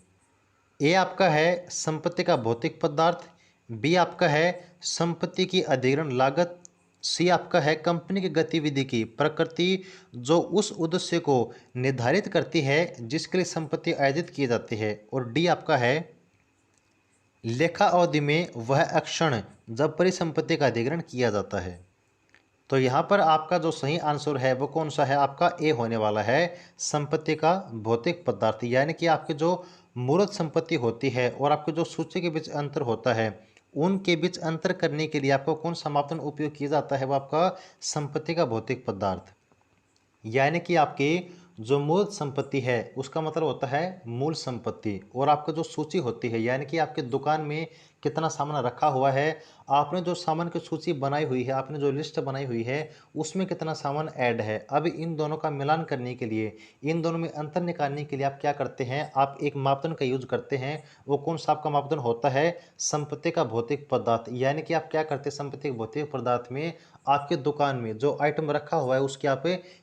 ए आपका है संपत्ति का भौतिक पदार्थ, बी आपका है संपत्ति की अधिग्रहण लागत, सी आपका है कंपनी की गतिविधि की प्रकृति जो उस उद्देश्य को निर्धारित करती है जिसके लिए संपत्ति आयोजित की जाती है, और डी आपका है लेखा अवधि में वह क्षण जब परिसंपत्ति का अधिग्रहण किया जाता है। तो यहाँ पर आपका जो सही आंसर है वो कौन सा है, आपका ए होने वाला है संपत्ति का भौतिक पदार्थ। यानी कि आपकी जो मूर्त संपत्ति होती है और आपके जो सूची के बीच अंतर होता है उनके बीच अंतर करने के लिए आपको कौन सा मापदंड उपयोग किया जाता है, वो आपका संपत्ति का भौतिक पदार्थ। यानी कि आपकी जो मूल संपत्ति है उसका मतलब होता है मूल संपत्ति, और आपका जो सूची होती है यानी कि आपके दुकान में कितना सामान रखा हुआ है, आपने जो सामान की सूची बनाई हुई है, आपने जो लिस्ट बनाई हुई है उसमें कितना सामान ऐड है। अब इन दोनों का मिलान करने के लिए, इन दोनों में अंतर निकालने के लिए आप क्या करते हैं, आप एक मापदंड का यूज करते हैं। वो कौन सा आपका मापदंड होता है, संपत्ति का भौतिक पदार्थ। यानी कि आप क्या करते हैं, संपत्ति के भौतिक पदार्थ में आपके दुकान में जो आइटम रखा हुआ है उसकी आप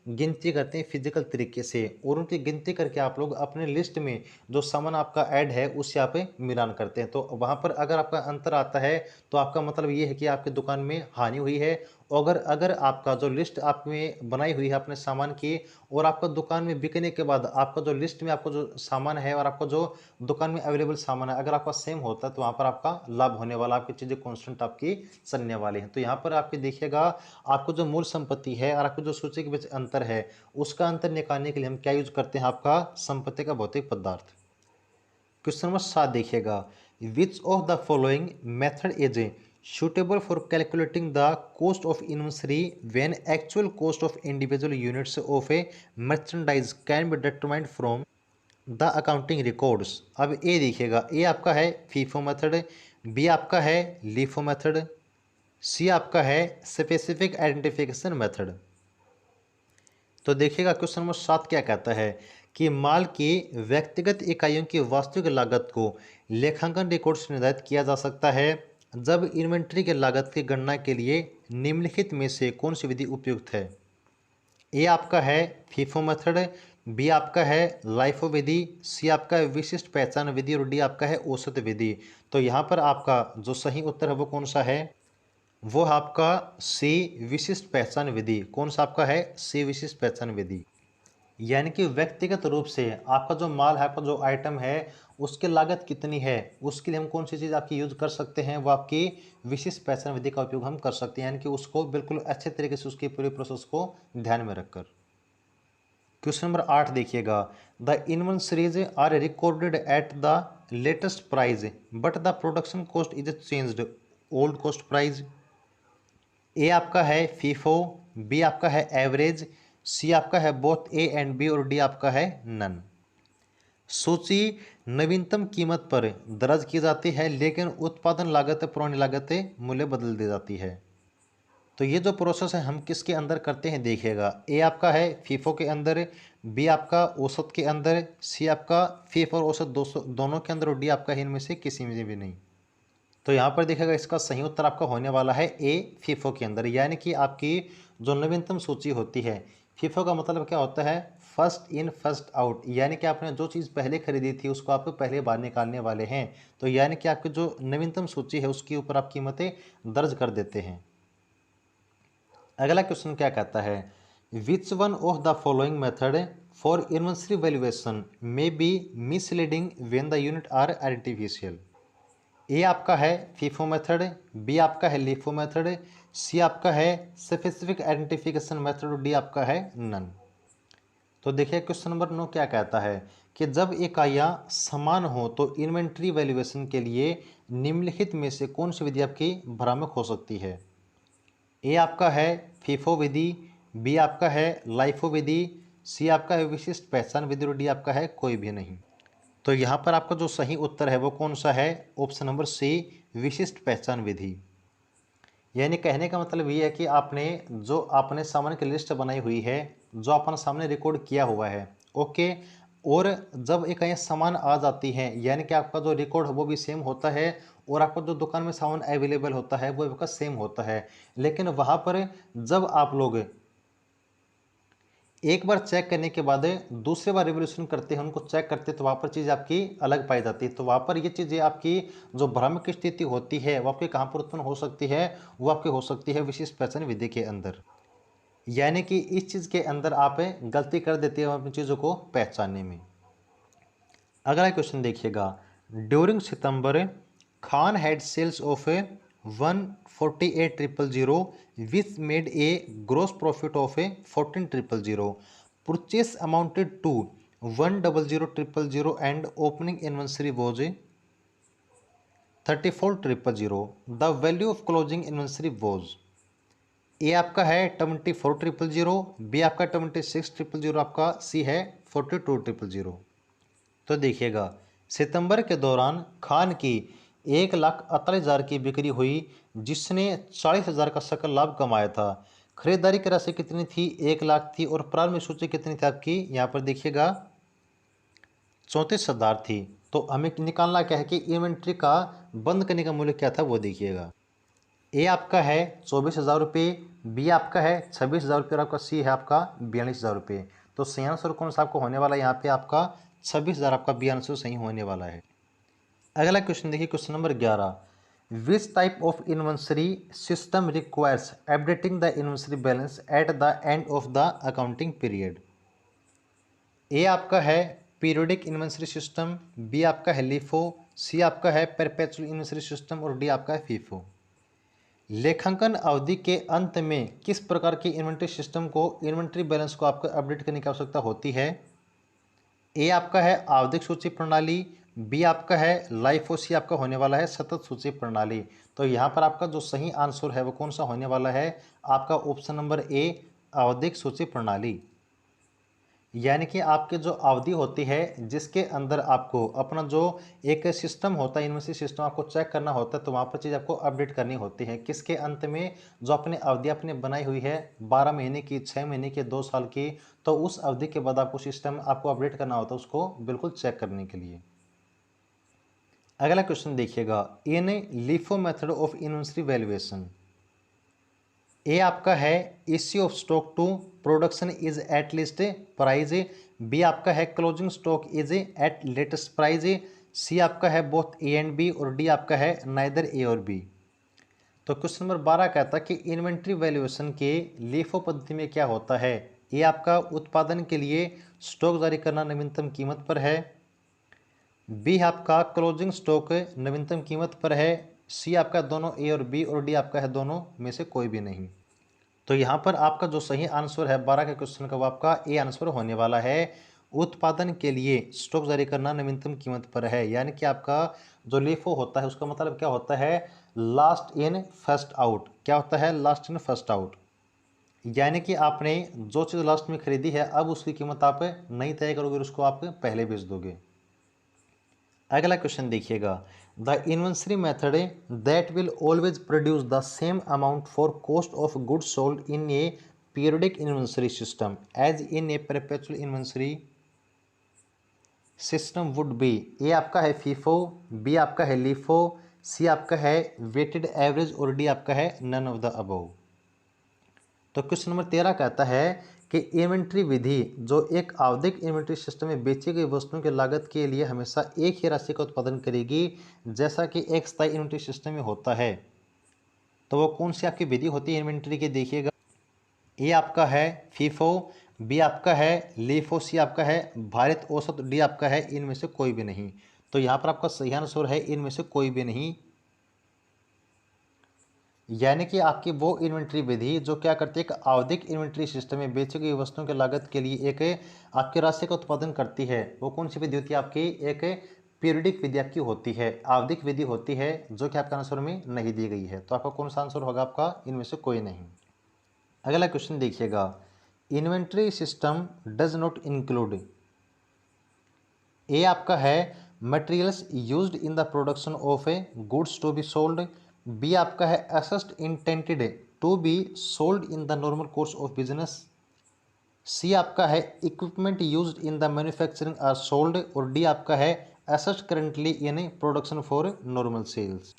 गिनती करते हैं फिजिकल तरीके से, और उनकी गिनती करके आप लोग अपने लिस्ट में जो सामान आपका ऐड है उससे आप मिलान करते हैं। तो वहाँ पर अगर आपका अंतर आता है तो आपका मतलब ये है कि आपकी दुकान में हानि हुई है। अगर अगर आपका जो लिस्ट आपने बनाई हुई है अपने सामान की और आपका दुकान में बिकने के बाद आपका जो लिस्ट में आपका जो सामान है और आपका जो दुकान में अवेलेबल सामान है अगर आपका सेम होता है तो वहाँ पर आपका लाभ होने वाला, आपकी चीज़ें कॉन्स्टेंट आपकी चलने वाली हैं। तो यहाँ पर आपकी देखिएगा आपको जो मूल संपत्ति है और आपकी जो सूची के बीच अंतर है उसका अंतर निकालने के लिए हम क्या यूज करते हैं, आपका संपत्ति का भौतिक पदार्थ। क्वेश्चन नंबर 7 देखिएगा, which of the following method is suitable for calculating the cost of inventory when actual cost of individual units of a merchandise can be determined from the accounting records। अब ए देखिएगा, ए आपका है FIFO method, B आपका है LIFO method, सी आपका है specific identification method. तो देखिएगा क्वेश्चन नंबर 7 क्या कहता है कि माल की व्यक्तिगत इकाइयों की वास्तविक लागत को लेखांकन रिकॉर्ड से निर्धारित किया जा सकता है जब इन्वेंट्री के लागत की गणना के लिए निम्नलिखित में से कौन सी विधि उपयुक्त है। ए आपका है फीफो मेथड, बी आपका है लाइफो विधि, सी आपका है विशिष्ट पहचान विधि, और डी आपका है औसत विधि। तो यहाँ पर आपका जो सही उत्तर है वो कौन सा है, वो आपका सी विशिष्ट पहचान विधि। कौन सा आपका है, सी विशिष्ट पहचान विधि। यानी कि व्यक्तिगत रूप से आपका जो माल है, आपका जो आइटम है उसकी लागत कितनी है उसके लिए हम कौन सी चीज़ आपकी यूज कर सकते हैं, वो आपकी विशिष्ट पहचान विधि का उपयोग हम कर सकते हैं। यानी कि उसको बिल्कुल अच्छे तरीके से उसकी पूरी प्रोसेस को ध्यान में रखकर। क्वेश्चन नंबर 8 देखिएगा, the inventories are recorded at the latest price but the production cost is changed old cost price. A आपका है फीफो, बी आपका है एवरेज, सी आपका है बोथ ए एंड बी, और डी आपका है नन। सूची नवीनतम कीमत पर दर्ज की जाती है लेकिन उत्पादन लागत पुरानी लागत मूल्य बदल दी जाती है। तो ये जो प्रोसेस है हम किसके अंदर करते हैं देखिएगा, ए आपका है फीफो के अंदर, बी आपका औसत के अंदर, सी आपका फीफो और औसत दोनों के अंदर, और डी आपका है इनमें से किसी में भी नहीं। तो यहाँ पर देखिएगा इसका सही उत्तर आपका होने वाला है ए फीफो के अंदर। यानी कि आपकी जो नवीनतम सूची होती है, फीफो का मतलब क्या होता है, फर्स्ट इन फर्स्ट आउट। यानी कि आपने जो चीज़ पहले खरीदी थी उसको आप पहले बाहर निकालने वाले हैं। तो यानी कि आपकी जो नवीनतम सूची है उसके ऊपर आप कीमतें दर्ज कर देते हैं। अगला क्वेश्चन क्या कहता है, which one of the following method for inventory valuation may be misleading when the unit are artificial. A आपका है फीफो मेथड, बी आपका है लीफो मेथड, सी आपका है स्पेसिफिक आइडेंटिफिकेशन मेथड, और डी आपका है नन। तो देखिए क्वेश्चन नंबर 9 क्या कहता है कि जब इकाइयाँ समान हो तो इन्वेंट्री वैल्यूएशन के लिए निम्नलिखित में से कौन सी विधि आपकी भ्रामक हो सकती है। ए आपका है फीफो विधि, बी आपका है लाइफो विधि, सी आपका है विशिष्ट पहचान विधि और डी आपका है कोई भी नहीं। तो यहाँ पर आपका जो सही उत्तर है वो कौन सा है? ऑप्शन नंबर सी, विशिष्ट पहचान विधि। यानी कहने का मतलब ये है कि आपने जो आपने सामान की लिस्ट बनाई हुई है, जो अपने सामने रिकॉर्ड किया हुआ है, ओके, और जब एक ये सामान आ जाती है यानी कि आपका जो रिकॉर्ड है वो भी सेम होता है और आपको जो दुकान में सामान अवेलेबल होता है वो आपका सेम होता है। लेकिन वहाँ पर जब आप लोग एक बार चेक करने के बाद दूसरी बार रिवोल्यूशन करते हैं, उनको चेक करते हैं, तो वहाँ पर चीज़ आपकी अलग पाई जाती है। तो वहाँ पर ये चीज़ें आपकी जो भ्रामक स्थिति होती है वो आपके कहाँ पर उत्पन्न हो सकती है? वो आपकी हो सकती है विशिष्ट पहचान विधि के अंदर। यानी कि इस चीज़ के अंदर आप गलती कर देते हैं अपनी चीज़ों को पहचानने में। अगला क्वेश्चन देखिएगा, during September Khan had sales of 148,000 which made a gross profit of 14,000. Purchase amounted to 100,000 and opening inventory was 34,000. The value of closing inventory was, ए आपका है 24,000, बी आपका 26,000, आपका सी है 42,000। तो देखिएगा, सितंबर के दौरान खान की 1,48,000 की बिक्री हुई जिसने 40,000 का सकल लाभ कमाया था। खरीदारी की राशि कितनी थी? 1,00,000 थी और प्रारंभिक सूची कितनी थी आपकी? यहाँ पर देखिएगा 34,000 थी। तो हमें निकालना क्या है कि इन्वेंट्री का बंद करने का मूल्य क्या था वो देखिएगा। ए आपका है 24,000 रुपये, बी आपका है 26,000 रुपये और आपका सी है आपका 42,000 रुपये। तो सही आंसर कौन सा आपको होने वाला है? यहाँ पे आपका 26,000 आपका बी आंसर सही होने वाला है। अगला क्वेश्चन देखिए, question number 11, which type of inventory system requires updating the inventory balance at the end of the accounting period? A आपका है पीरियोडिक इन्वेंटरी सिस्टम, बी आपका है लीफो, सी आपका है परपेचुअल इन्वेंटरी सिस्टम और डी आपका है फीफो। लेखांकन अवधि के अंत में किस प्रकार की इन्वेंट्री सिस्टम को इन्वेंट्री बैलेंस को आपको अपडेट करने की आवश्यकता होती है? ए आपका है आवधिक सूची प्रणाली, बी आपका है लाइफो, सी आपका होने वाला है सतत सूची प्रणाली। तो यहाँ पर आपका जो सही आंसर है वो कौन सा होने वाला है? आपका ऑप्शन नंबर ए, आवधिक सूची प्रणाली। यानी कि आपकी जो अवधि होती है जिसके अंदर आपको अपना जो एक सिस्टम होता है, इन्वेंटरी सिस्टम आपको चेक करना होता है, तो वहाँ पर चीज़ आपको अपडेट करनी होती है। किसके अंत में? जो अपने अवधि आपने बनाई हुई है 12 महीने की, 6 महीने की, 2 साल की, तो उस अवधि के बाद आपको सिस्टम आपको अपडेट करना होता है उसको बिल्कुल चेक करने के लिए। अगला क्वेश्चन देखिएगा, in LIFO method of inventory valuation, A आपका है issue of stock to production is at least price, B आपका है closing stock is at latest price, C आपका है बोथ ए एंड बी और डी आपका है नाइदर ए और बी। तो क्वेश्चन नंबर 12 कहता है कि इन्वेंट्री वैल्यूएशन के लीफो पद्धति में क्या होता है? ए आपका उत्पादन के लिए स्टॉक जारी करना नवीनतम कीमत पर है, बी आपका क्लोजिंग स्टॉक नवीनतम कीमत पर है, सी आपका दोनों ए और बी और डी आपका है दोनों में से कोई भी नहीं। तो यहाँ पर आपका जो सही आंसर है 12 के क्वेश्चन का वो आपका ए आंसर होने वाला है। उत्पादन के लिए स्टॉक जारी करना नवीनतम कीमत पर है, यानी कि आपका जो लीफो होता है उसका मतलब क्या होता है? Last in first out. क्या होता है? Last in first out. यानी कि आपने जो चीज़ लास्ट में खरीदी है अब उसकी कीमत आप नहीं तय करोगे, उसको आप पहले बेच दोगे। अगला क्वेश्चन देखिएगा, the inventory method that will always produce the same amount for cost of goods sold in a periodic inventory system as in a perpetual inventory system would be. A आपका है फीफो, बी आपका है LIFO, सी आपका है weighted average और D आपका है none of the above. तो क्वेश्चन नंबर 13 कहता है कि इन्वेंट्री विधि जो एक आवधिक इन्वेंट्री सिस्टम में बेची गई वस्तुओं की लागत के लिए हमेशा एक ही राशि का उत्पादन करेगी जैसा कि एक स्थायी इन्वेंट्री सिस्टम में होता है। तो वो कौन सी आपकी विधि होती है इन्वेंट्री की? देखिएगा, ए आपका है फीफो, बी आपका है लीफो, सी आपका है भारित औसत, डी आपका है इनमें से कोई भी नहीं। तो यहाँ पर आपका सही आंसर है इनमें से कोई भी नहीं। यानी कि आपकी वो इन्वेंट्री विधि जो क्या करती है, एक आवधिक इन्वेंट्री सिस्टम में बेची गई वस्तुओं की लागत के लिए एक आपकी राशि का उत्पादन करती है, वो कौन सी विधि होती है आपकी? एक पीरियडिक विधि आपकी होती है, आवधिक विधि होती है, जो कि आपका आंसर में नहीं दी गई है। तो आपका कौन सा आंसर होगा? आपका इनमें से कोई नहीं। अगला क्वेश्चन देखिएगा, inventory system does not include. A आपका है materials used in the production of a goods to be sold. B आपका है assets intended to be sold in the normal course of business. C आपका है equipment used in the manufacturing are sold. और D आपका है assets currently in production for normal sales.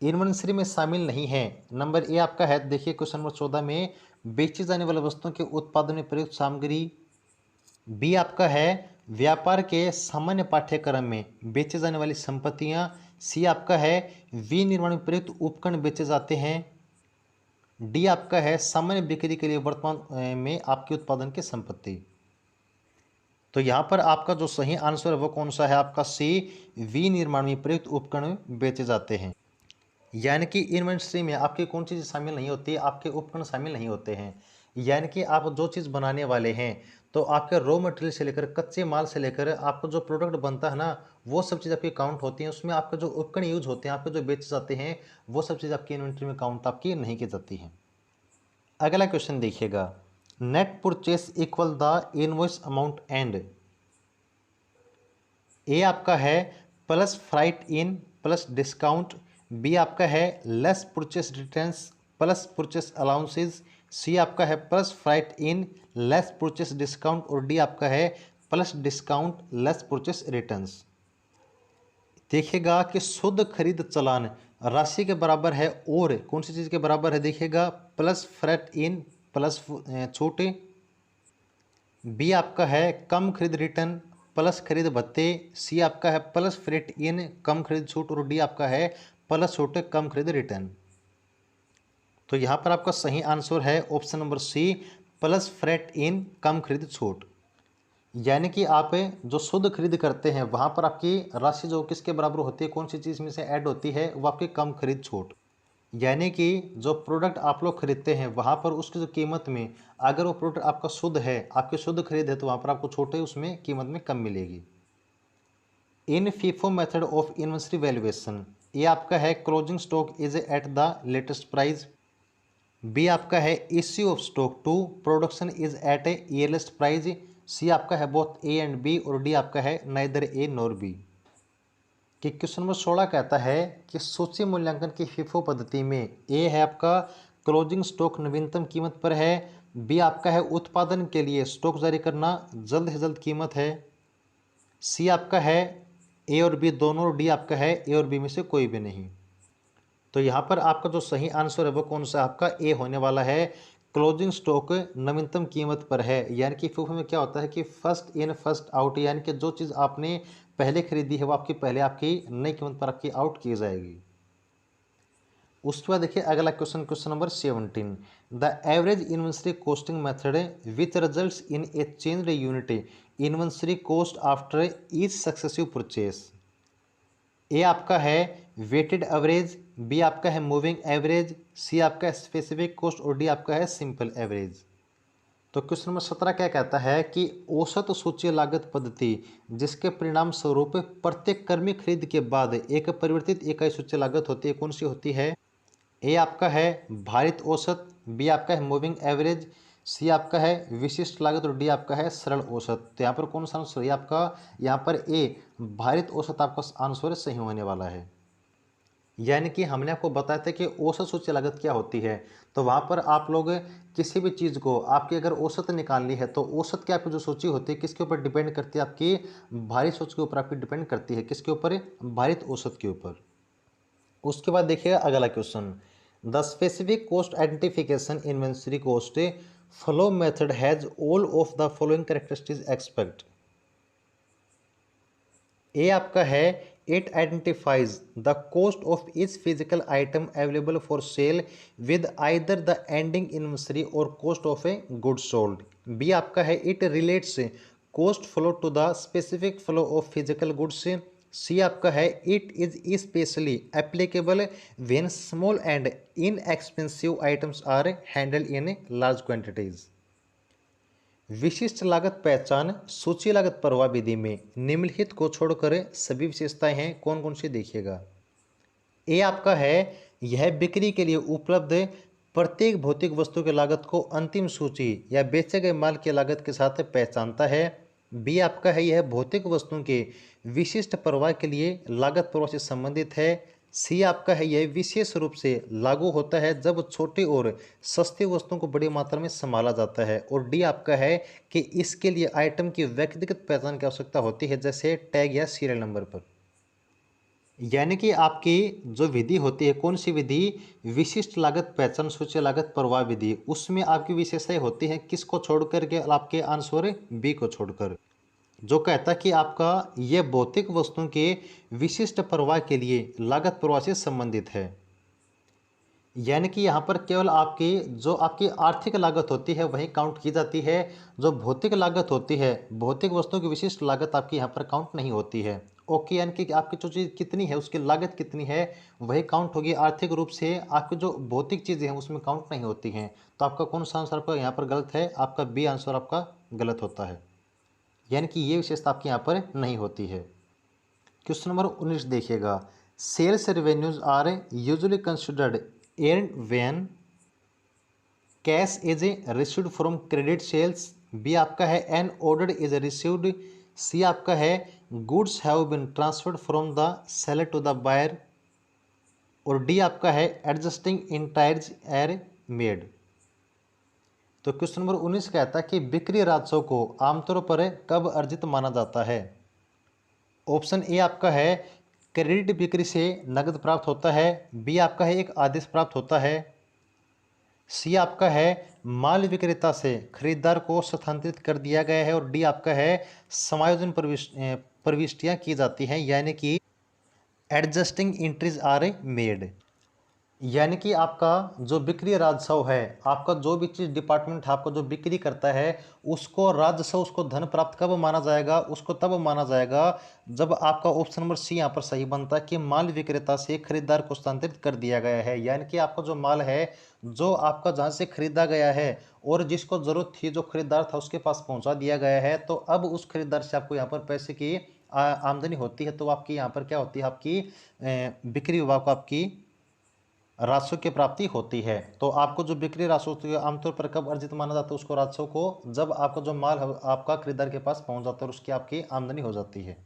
Inventory में शामिल नहीं है। नंबर ए आपका है, देखिए क्वेश्चन नंबर 14 में, बेची जाने वाली वस्तुओं के उत्पादन में प्रयुक्त सामग्री। बी आपका है व्यापार के सामान्य पाठ्यक्रम में बेचे जाने वाली संपत्तियां। सी आपका है विनिर्माण में प्रयुक्त उपकरण बेचे जाते हैं। डी आपका है सामान्य बिक्री के लिए वर्तमान में आपके उत्पादन की संपत्ति। तो यहाँ पर आपका जो सही आंसर है वो कौन सा है, आपका सी, विनिर्माण में प्रयुक्त उपकरण बेचे जाते हैं। यानी कि इन्वेंट्री में आपकी कौन सी चीज़ शामिल नहीं होती, आपके उपकरण शामिल नहीं होते हैं। यानी कि आप जो चीज़ बनाने वाले हैं तो आपके रॉ मटेरियल से लेकर कच्चे माल से लेकर आपका जो प्रोडक्ट बनता है ना, वो सब चीज़ आपकी काउंट होती हैं। उसमें आपके जो उपकरण यूज होते हैं, आपके जो बेचे जाते हैं, वो सब चीज़ आपकी इन्वेंट्री में काउंट आपकी नहीं की जाती है। अगला क्वेश्चन देखिएगा, net purchase equal the invoice amount and. A आपका है plus freight in plus discount. B आपका है less purchase returns plus purchase allowances. C आपका है plus freight in less purchase discount. और डी आपका है plus discount less purchase returns. देखिएगा कि शुद्ध खरीद चालान राशि के बराबर है और कौन सी चीज़ के बराबर है, देखिएगा प्लस फ्रैट इन प्लस छूट। बी आपका है कम खरीद रिटर्न प्लस खरीद भत्ते। सी आपका है प्लस फ्रेट इन कम खरीद छूट। और डी आपका है प्लस छूट कम खरीद रिटर्न। तो यहाँ पर आपका सही आंसर है option number C, plus freight in कम खरीद छूट। यानी कि आप जो शुद्ध खरीद करते हैं वहाँ पर आपकी राशि जो किसके बराबर होती है, कौन सी चीज़ में से ऐड होती है, वो आपकी कम खरीद छूट। यानी कि जो प्रोडक्ट आप लोग खरीदते हैं वहाँ पर उसकी जो कीमत में अगर वो प्रोडक्ट आपका शुद्ध है, आपकी शुद्ध खरीद है, तो वहाँ पर आपको छूट है उसमें कीमत में कम मिलेगी। In FIFO method of inventory valuation, ये आपका है closing stock is at the latest price. B आपका है issue of stock to production is at a earliest price. C आपका है बोथ ए एंड बी। और डी आपका है नाइदर ए नॉर बी। कि क्वेश्चन नंबर 16 कहता है कि सूची मूल्यांकन की फीफो पद्धति में ए है आपका क्लोजिंग स्टॉक नवीनतम कीमत पर है। बी आपका है उत्पादन के लिए स्टॉक जारी करना जल्द से जल्द कीमत है। सी आपका है ए और बी दोनों। और डी आपका है ए और बी में से कोई भी नहीं। तो यहाँ पर आपका जो सही आंसर है वो कौन सा, आपका ए होने वाला है, क्लोजिंग स्टॉक नवीनतम कीमत पर है। यानी कि फीफो में क्या होता है कि फर्स्ट इन फर्स्ट आउट, यानी कि जो चीज़ आपने पहले खरीदी है वो आपकी पहले आपकी नई कीमत पर आपकी आउट की जाएगी। उसके बाद देखिए अगला question, question number 17, the average inventory costing method which results in a changed unit inventory cost after each successive purchase. A आपका है वेटेड एवरेज। बी आपका है मूविंग एवरेज। सी आपका है स्पेसिफिक कॉस्ट। और डी आपका है सिंपल एवरेज। तो क्वेश्चन नंबर 17 क्या कहता है कि औसत सूची लागत पद्धति जिसके परिणाम स्वरूप प्रत्येक कर्मी खरीद के बाद एक परिवर्तित इकाई सूची लागत होती है, कौन सी होती है। ए आपका है भारित औसत। बी आपका है मूविंग एवरेज। सी आपका है विशिष्ट लागत। और डी आपका है सरल औसत। तो यहाँ पर कौन सा आंसर है आपका, यहाँ पर ए भारित औसत आपका आंसर सही होने वाला है। यानी कि हमने आपको बताया था कि औसत सूची लागत क्या होती है। तो वहाँ पर आप लोग किसी भी चीज़ को आपकी अगर औसत निकालनी है तो औसत की आपकी जो सूची होती है किसके ऊपर डिपेंड करती है, आपकी भारित सूची के ऊपर आपकी डिपेंड करती है। किसके ऊपर, भारित औसत के ऊपर। उसके बाद देखिएगा अगला question, the specific cost identification inventory cost flow method has all of the following characteristics expect. A आपका है it identifies the cost of each physical item available for sale with either the ending inventory और cost of a good sold. B आपका है it relates cost flow to the specific flow of physical goods. C आपका है it is especially applicable when small and inexpensive items are handle in large quantities. विशिष्ट लागत पहचान सूची लागत प्रवाह विधि में निम्नलिखित को छोड़कर सभी विशेषताएं हैं, कौन कौन सी देखिएगा। ए आपका है यह बिक्री के लिए उपलब्ध प्रत्येक भौतिक वस्तु की लागत को अंतिम सूची या बेचे गए माल की लागत के साथ पहचानता है। बी आपका है यह भौतिक वस्तुओं के विशिष्ट प्रवाह के लिए लागत प्रवाह से संबंधित है। सी आपका है यह विशेष रूप से लागू होता है जब छोटी और सस्ती वस्तुओं को बड़ी मात्रा में संभाला जाता है। और डी आपका है कि इसके लिए आइटम की व्यक्तिगत पहचान की आवश्यकता होती है, जैसे टैग या सीरियल नंबर पर। यानी कि आपकी जो विधि होती है, कौन सी विधि? विशिष्ट लागत पहचान सूची लागत प्रवाह विधि। उसमें आपकी विशेषताएं होती हैं किसको छोड़कर के? आपके आंसर बी को छोड़कर, जो कहता है कि आपका यह भौतिक वस्तुओं के विशिष्ट प्रवाह के लिए लागत प्रवाह से संबंधित है। यानी कि यहाँ पर केवल आपकी जो आपकी आर्थिक लागत होती है वही काउंट की जाती है। जो भौतिक लागत होती है, भौतिक वस्तुओं की विशिष्ट लागत आपकी यहाँ पर काउंट नहीं होती है। ओके, यानी कि आपकी जो चीज़ कितनी है, उसकी लागत कितनी है, वही काउंट होगी। आर्थिक रूप से आपकी जो भौतिक चीज़ें हैं उसमें काउंट नहीं होती हैं। तो आपका कौन सा आंसर आपका यहाँ पर गलत है? आपका बी आंसर आपका गलत होता है। यानी कि ये विशेषता आपकी यहाँ पर नहीं होती है। क्वेश्चन नंबर 19 देखिएगा। Sales revenues are usually considered earned when cash is received from credit sales. B आपका है an order is received. C आपका है goods have been transferred from the seller to the buyer. और D आपका है adjusting इंटायर्स एर made. तो question number 19 कहता है कि बिक्री राजस्व को आमतौर पर कब अर्जित माना जाता है? ऑप्शन ए आपका है क्रेडिट बिक्री से नगद प्राप्त होता है। बी आपका है एक आदेश प्राप्त होता है। सी आपका है माल विक्रेता से खरीदार को स्थानांतरित कर दिया गया है। और डी आपका है समायोजन प्रविष्टियां की जाती हैं, यानी कि एडजस्टिंग एंट्रीज आर मेड। यानी कि आपका जो बिक्री राजस्व है, आपका जो भी चीज़ डिपार्टमेंट आपको जो बिक्री करता है उसको राजस्व, उसको धन प्राप्त कब माना जाएगा? उसको तब माना जाएगा जब आपका ऑप्शन नंबर सी यहाँ पर सही बनता है कि माल विक्रेता से खरीदार को स्थानांतरित कर दिया गया है। यानी कि आपका जो माल है, जो आपका जहाँ से खरीदा गया है और जिसको ज़रूरत थी, जो खरीदार था, उसके पास पहुँचा दिया गया है। तो अब उस खरीदार से आपको यहाँ पर पैसे की आमदनी होती है। तो आपकी यहाँ पर क्या होती है? आपकी बिक्री विभाग को आपकी राजस्व की प्राप्ति होती है। तो आपको जो बिक्री राजस्व होती है आमतौर पर कब अर्जित माना जाता है उसको राजस्व को? जब आपका जो माल आपका खरीदार के पास पहुंच जाता है और उसकी आपकी आमदनी हो जाती है।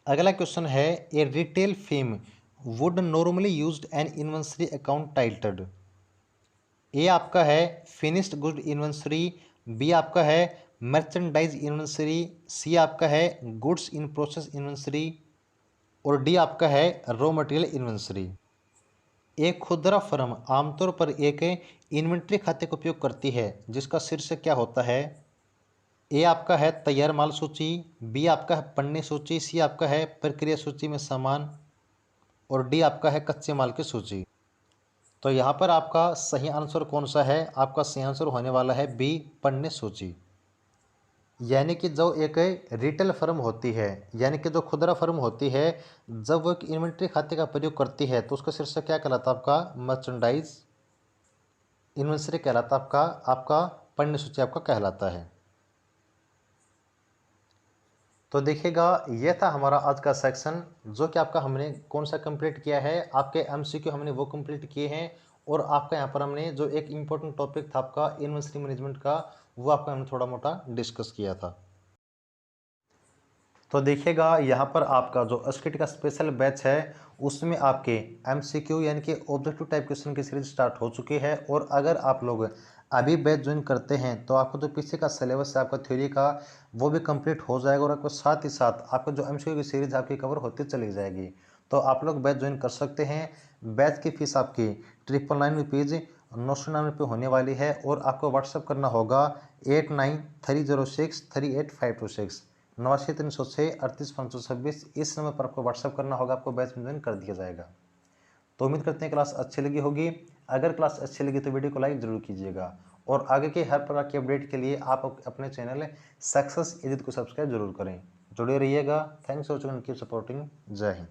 अगला क्वेश्चन है a retail firm would normally used an inventory account titled. A आपका है फिनिश्ड गुड इन्वेंटरी। बी आपका है मर्चेंडाइज इन्वेंटरी। सी आपका है गुड्स इन प्रोसेस इन्वेंटरी। और डी आपका है रॉ मटेरियल इन्वेंटरी। एक खुदरा फर्म आमतौर पर एक इन्वेंट्री खाते का उपयोग करती है जिसका शीर्षक क्या होता है? ए आपका है तैयार माल सूची। बी आपका है पन्नी सूची। सी आपका है प्रक्रिया सूची में सामान। और डी आपका है कच्चे माल की सूची। तो यहाँ पर आपका सही आंसर कौन सा है? आपका सही आंसर होने वाला है बी, पन्नी सूची। यानी कि जो एक रिटेल फर्म होती है, यानी कि जो खुदरा फर्म होती है, जब वो एक इन्वेंट्री खाते का प्रयोग करती है तो उसका शीर्षक क्या कहलाता है? आपका मर्चेंडाइज इन्वेंट्री कहलाता है। आपका पन्नी सूची आपका कहलाता है। तो देखिएगा, यह था हमारा आज का सेक्शन, जो कि आपका हमने कौन सा कंप्लीट किया है, आपके एमसीक्यू हमने वो कंप्लीट किए हैं। और आपका यहाँ पर हमने जो एक इम्पोर्टेंट टॉपिक था आपका इन्वेंट्री मैनेजमेंट का, वो आपका हमने थोड़ा मोटा डिस्कस किया था। तो देखिएगा, यहाँ पर आपका जो एसकेटी का स्पेशल बैच है उसमें आपके एमसीक्यू यानी कि ऑब्जेक्टिव टाइप क्वेश्चन की सीरीज स्टार्ट हो चुकी है। और अगर आप लोग अभी बैच ज्वाइन करते हैं तो आपको जो पीछे का सिलेबस है आपका थ्योरी का, वो भी कंप्लीट हो जाएगा। और आपको साथ ही साथ आपका जो एमसीक्यू की सीरीज आपकी कवर होती चली जाएगी। तो आप लोग बैच ज्वाइन कर सकते हैं। बैच की फीस आपकी 999 ₹999 होने वाली है। और आपको व्हाट्सअप करना होगा 8930638526 89 306 38 526। इस नंबर पर आपको व्हाट्सअप करना होगा, आपको बैच में ज्वाइन कर दिया जाएगा। तो उम्मीद करते हैं क्लास अच्छी लगी होगी। अगर क्लास अच्छी लगी तो वीडियो को लाइक जरूर कीजिएगा। और आगे के हर प्रकार के अपडेट के लिए आप अपने चैनल सक्सेस एजिट को सब्सक्राइब जरूर करें। जुड़े रहिएगा। Thanks for watching, keep supporting. जय हिंद।